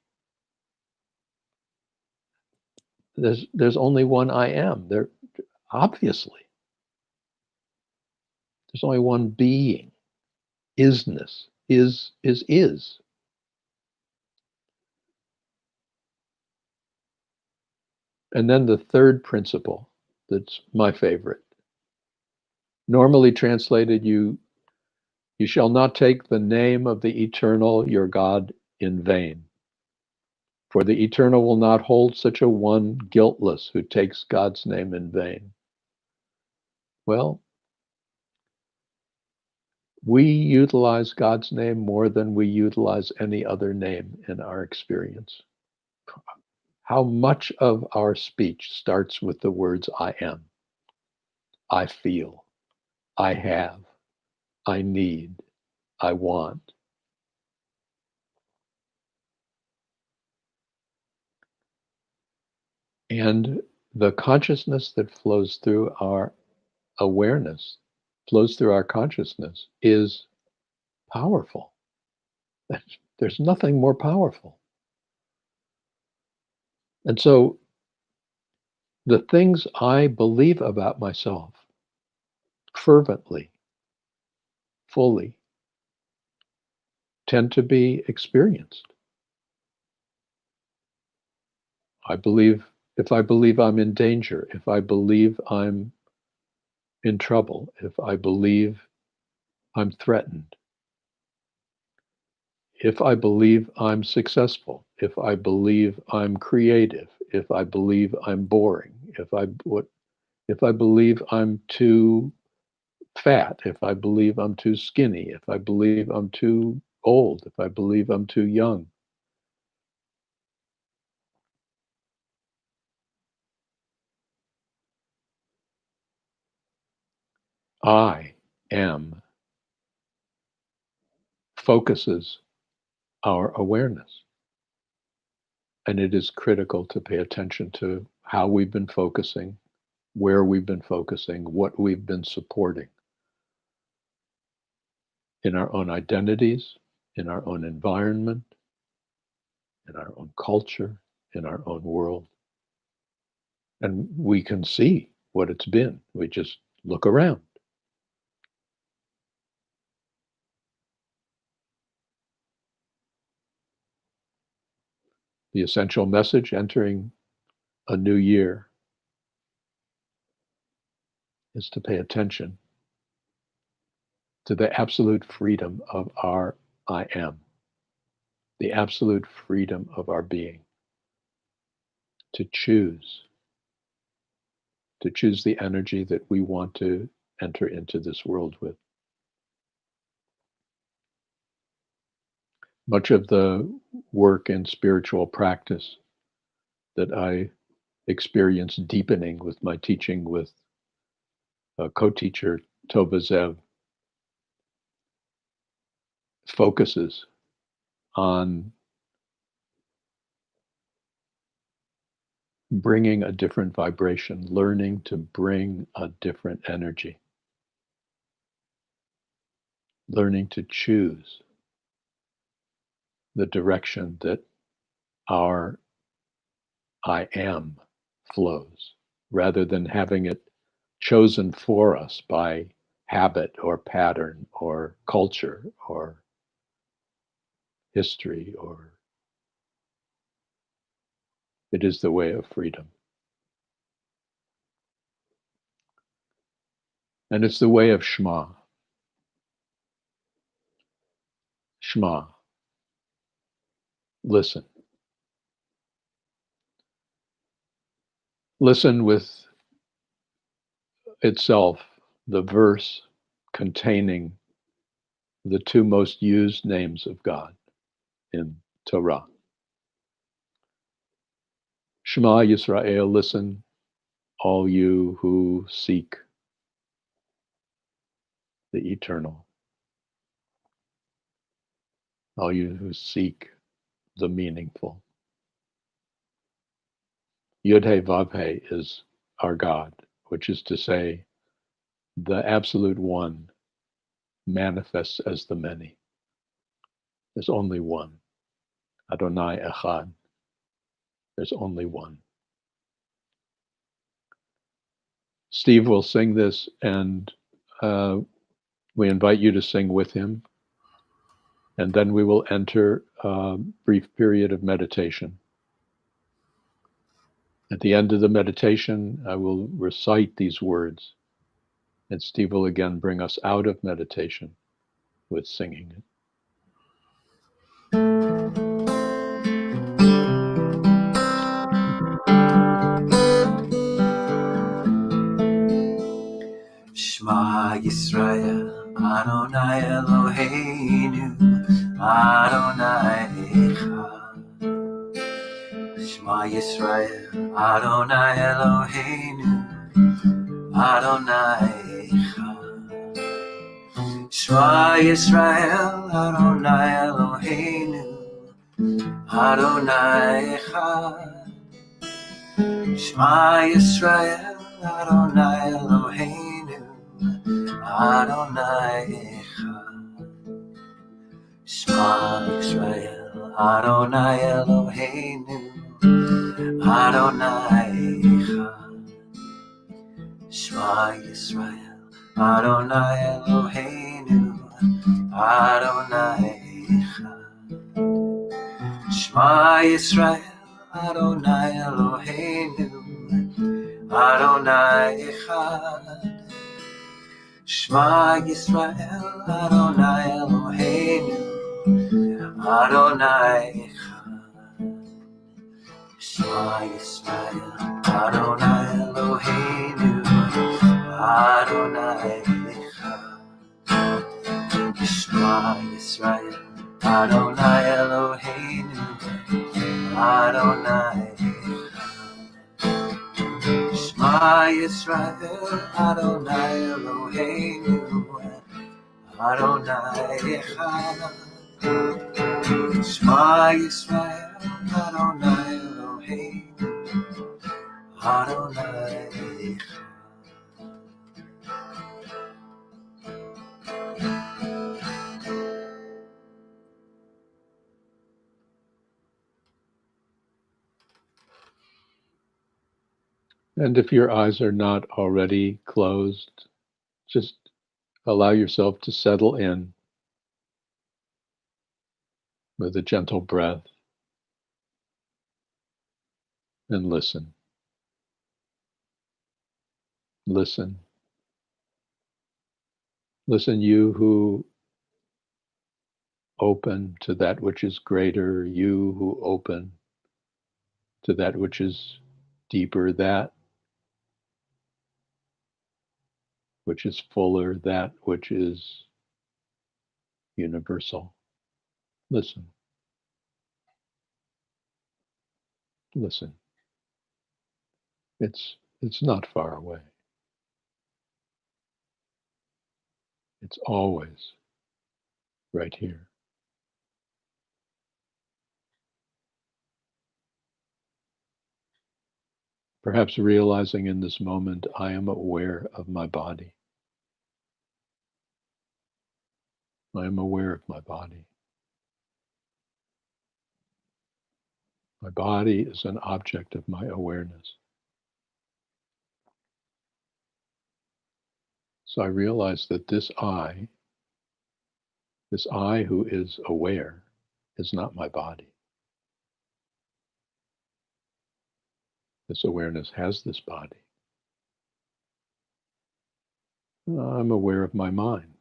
There's only one I am. There, obviously. There's only one being. Isness. Is. And then the third principle, that's my favorite. Normally translated, you shall not take the name of the eternal your God in vain. For the eternal will not hold such a one guiltless who takes God's name in vain. Well, we utilize God's name more than we utilize any other name in our experience. How much of our speech starts with the words I am, I feel, I have, I need, I want. And the consciousness that flows through our awareness, flows through our consciousness, is powerful. There's nothing more powerful. And so the things I believe about myself fervently, fully, tend to be experienced. If I believe I'm in danger, if I believe I'm in trouble, if I believe I'm threatened, if I believe I'm successful, if I believe I'm creative, if I believe I'm boring, if I believe I'm too fat, if I believe I'm too skinny, if I believe I'm too old, if I believe I'm too young, I am focuses our awareness. And it is critical to pay attention to how we've been focusing, where we've been focusing, what we've been supporting in our own identities, in our own environment, in our own culture, in our own world. And we can see what it's been. We just look around. The essential message entering a new year is to pay attention to the absolute freedom of our I am, the absolute freedom of our being, to choose the energy that we want to enter into this world with. Much of the work in spiritual practice that I experienced deepening with my teaching with a co-teacher, Tova Zev, focuses on bringing a different vibration, learning to bring a different energy, learning to choose the direction that our I am flows, rather than having it chosen for us by habit or pattern or culture or history, or it is the way of freedom. And it's the way of Shema. Shema. Listen. Listen with itself the verse containing the two most used names of God in Torah. Shema Yisrael, listen, all you who seek the eternal, all you who seek the meaningful. Yud-He Vav-He is our God, which is to say, the absolute one manifests as the many. There's only one. Adonai Echad. There's only one. Steve will sing this, and we invite you to sing with him. And then we will enter a brief period of meditation. At the end of the meditation, I will recite these words, and Steve will again bring us out of meditation with singing it. Shema Yisrael, Adonai Eloheinu, Adonai Echad. Shema Yisrael, Adonai Eloheinu, Adonai Echad. Shema Yisrael, Adonai Eloheinu, Adonai Echad. Shema Yisrael, Adonai Eloheinu, Adonai Echad. Shema Yisrael, Adonai Eloheinu, Adonai Echad. Shema Yisrael, Adonai Eloheinu, Adonai Echad. Shema Yisrael, Adonai Eloheinu, Adonai Echad. Shema Yisrael, Adonai Eloheinu, Adonai Echad. Shema Yisrael, Adonai Eloheinu, Adonai Echad. Shema Yisrael, Adonai Eloheinu, Adonai Echad. Shema Yisrael, Adonai Eloheinu, Adonai Echad. Shema Yisrael, Adonai Eloheinu, Adonai Echad. And if your eyes are not already closed, just allow yourself to settle in with a gentle breath and listen. Listen. Listen, you who open to that which is greater, you who open to that which is deeper, that which is fuller, that which is universal. Listen. Listen. It's not far away. It's always right here. Perhaps realizing in this moment, I am aware of my body. I am aware of my body. My body is an object of my awareness. So I realize that this I who is aware, is not my body. This awareness has this body. I'm aware of my mind.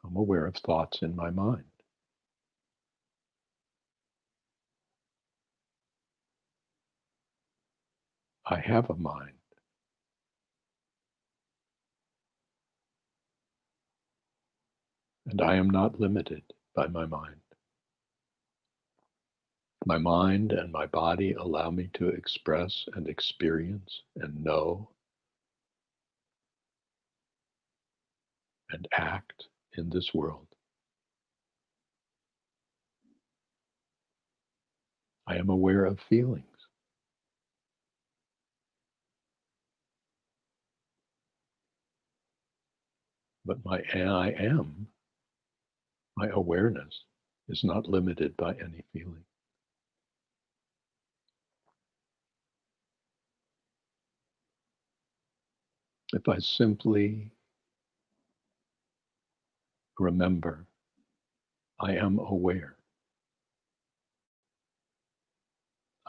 I'm aware of thoughts in my mind. I have a mind. And I am not limited by my mind. My mind and my body allow me to express and experience and know and act in this world. I am aware of feelings. But my awareness is not limited by any feeling. If I simply remember, I am aware.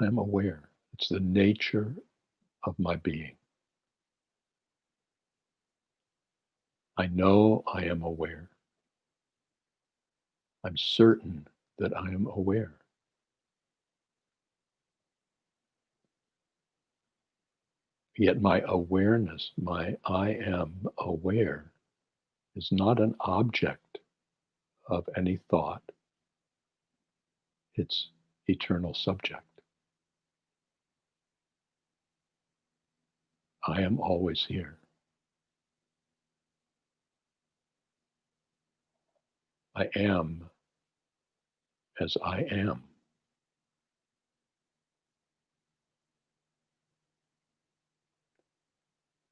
I am aware. It's the nature of my being. I know I am aware. I'm certain that I am aware. Yet my awareness, my I am aware, is not an object of any thought. It's eternal subject. I am always here. I am as I am.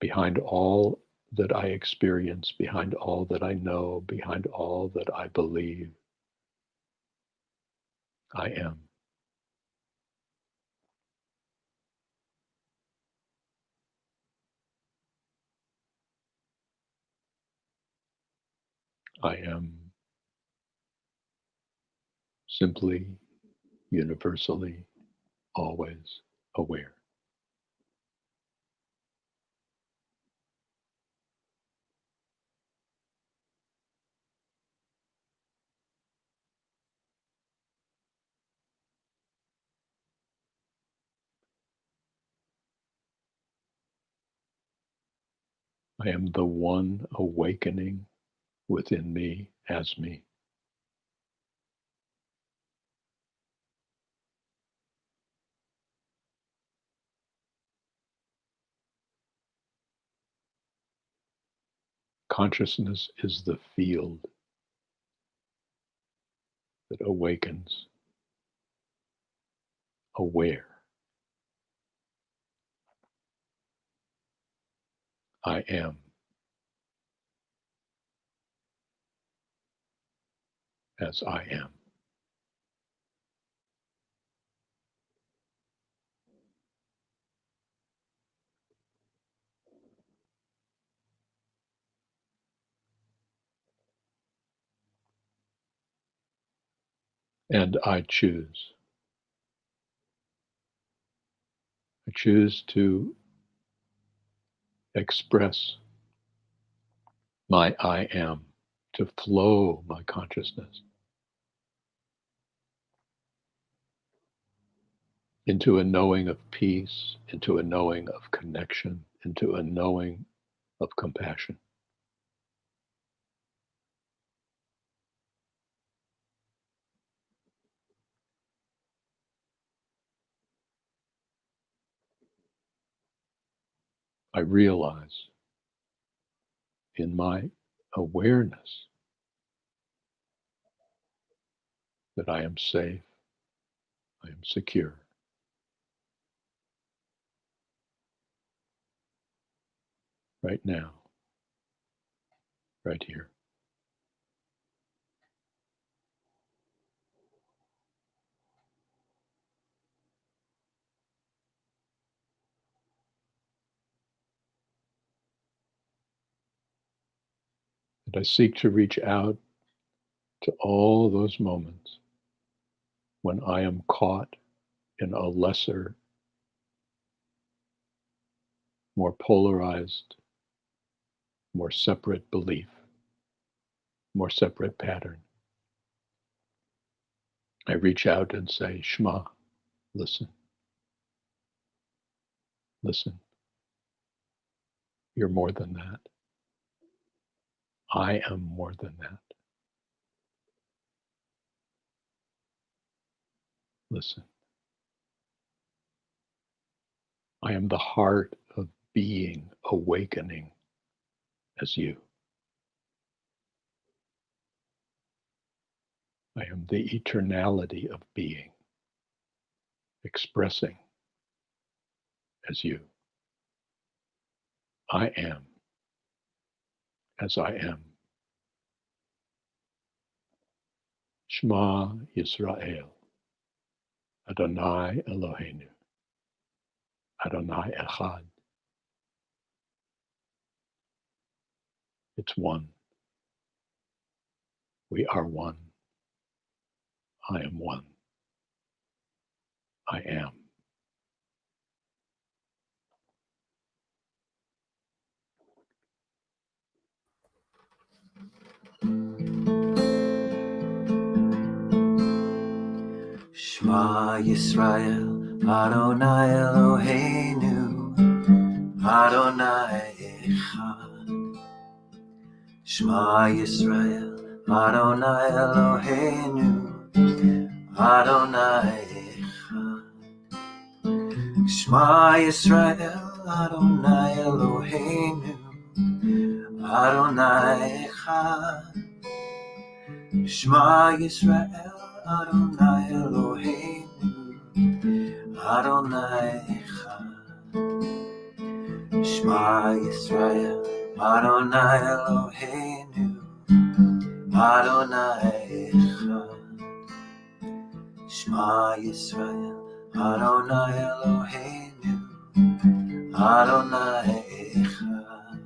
Behind all that I experience, behind all that I know, behind all that I believe, I am. I am simply, universally, always aware. I am the one awakening within me as me. Consciousness is the field that awakens, aware. I am as I am. And I choose. I choose to express my I am, to flow my consciousness into a knowing of peace, into a knowing of connection, into a knowing of compassion. I realize in my awareness that I am safe, I am secure. Right now, right here. And I seek to reach out to all those moments when I am caught in a lesser, more polarized, more separate belief, more separate pattern. I reach out and say, Shema, listen, listen. You're more than that. I am more than that. Listen. I am the heart of being awakening as you. I am the eternality of being, expressing as you. I am as I am. Shema Yisrael, Adonai Eloheinu, Adonai Echad. It's one. We are one. I am one. I am. Shema Yisrael, Adonai Eloheinu, Adonai Echad. Shema Yisrael, Adonai Eloheinu, Adonai Echad. Shema Yisrael, Adonai Eloheinu, Adonai Echad. Shema Yisrael, Adonai Eloheinu, Adonai Echad. Shema Yisrael, Adonai Eloheinu, Adonai Echad. Shema Yisrael, Adonai Eloheinu, Adonai Echad.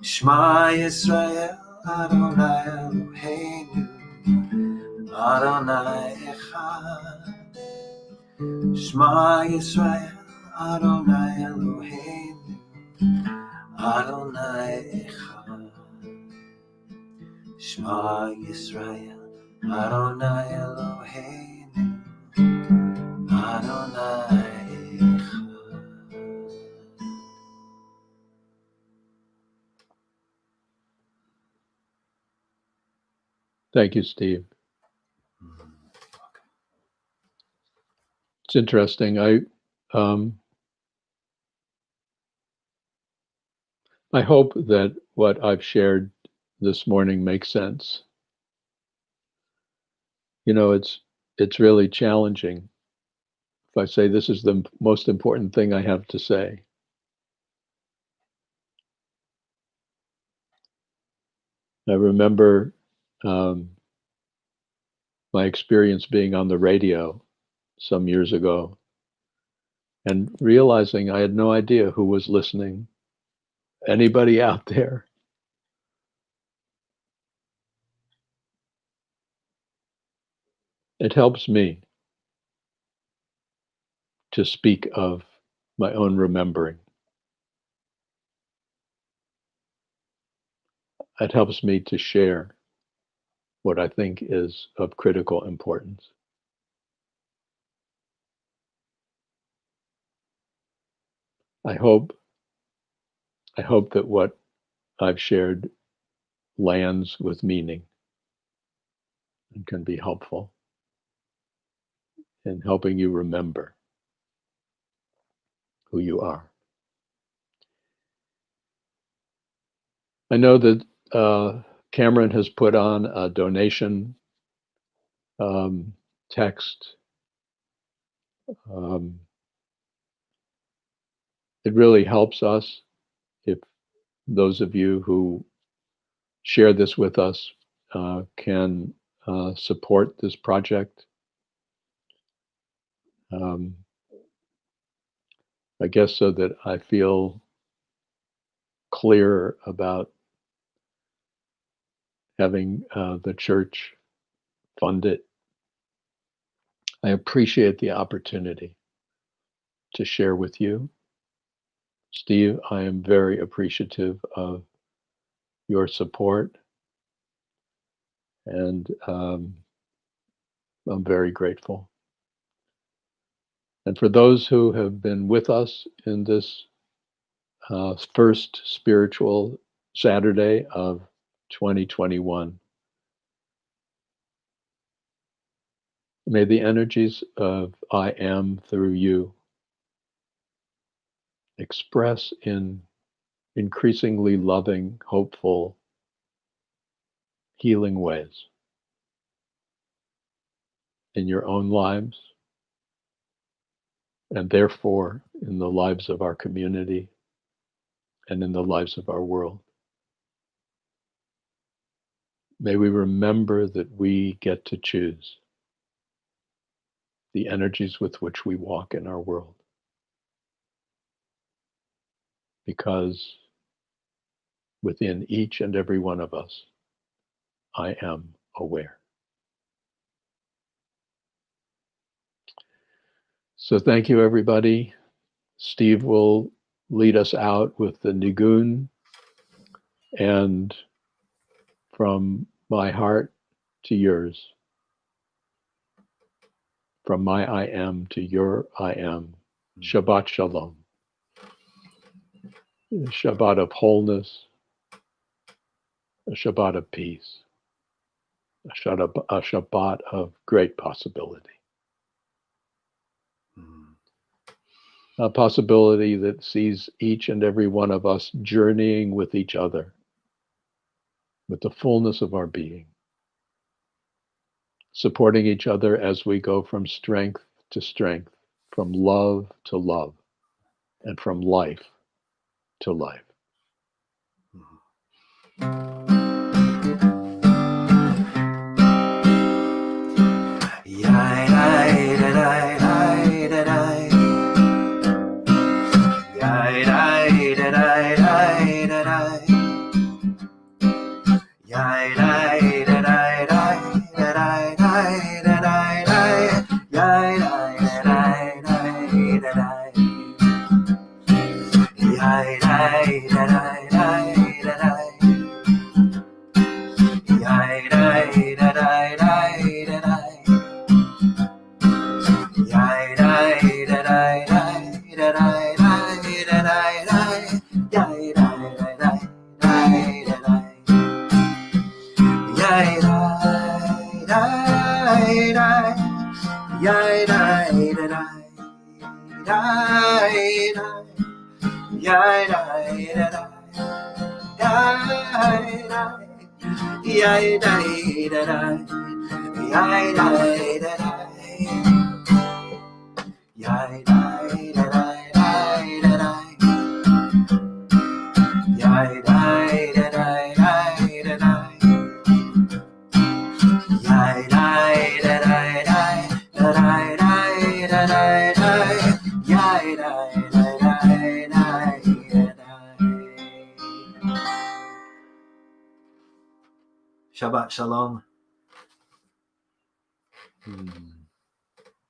Shema Yisrael, Adonai Eloheinu, Adonai Echad. Shema Yisrael, Adonai Eloheinu, Adonai Echad. Shema Yisrael, Adonai Eloheinu, Adonai Echad. Thank you, Steve. It's interesting. I hope that what I've shared this morning makes sense. You know, it's really challenging if I say this is the most important thing I have to say. I remember my experience being on the radio some years ago and realizing I had no idea who was listening, anybody out there. It helps me to speak of my own remembering. It helps me to share what I think is of critical importance. I hope that what I've shared lands with meaning and can be helpful in helping you remember who you are. I know that Cameron has put on a donation text. It really helps us if those of you who share this with us can support this project. I guess so that I feel clear about having the church fund it. I appreciate the opportunity to share with you. Steve, I am very appreciative of your support, and I'm very grateful. And for those who have been with us in this first spiritual Saturday of 2021, may the energies of I Am through you express in increasingly loving, hopeful, healing ways in your own lives, and therefore in the lives of our community and in the lives of our world. May we remember that we get to choose the energies with which we walk in our world, because within each and every one of us, I am aware. So thank you, everybody. Steve will lead us out with the Nigun, and from my heart to yours, from my I am to your I am, Shabbat Shalom. A Shabbat of wholeness, a Shabbat of peace, a Shabbat of great possibility. A possibility that sees each and every one of us journeying with each other, with the fullness of our being, supporting each other as we go from strength to strength, from love to love, and from life to life. Shabbat Shalom.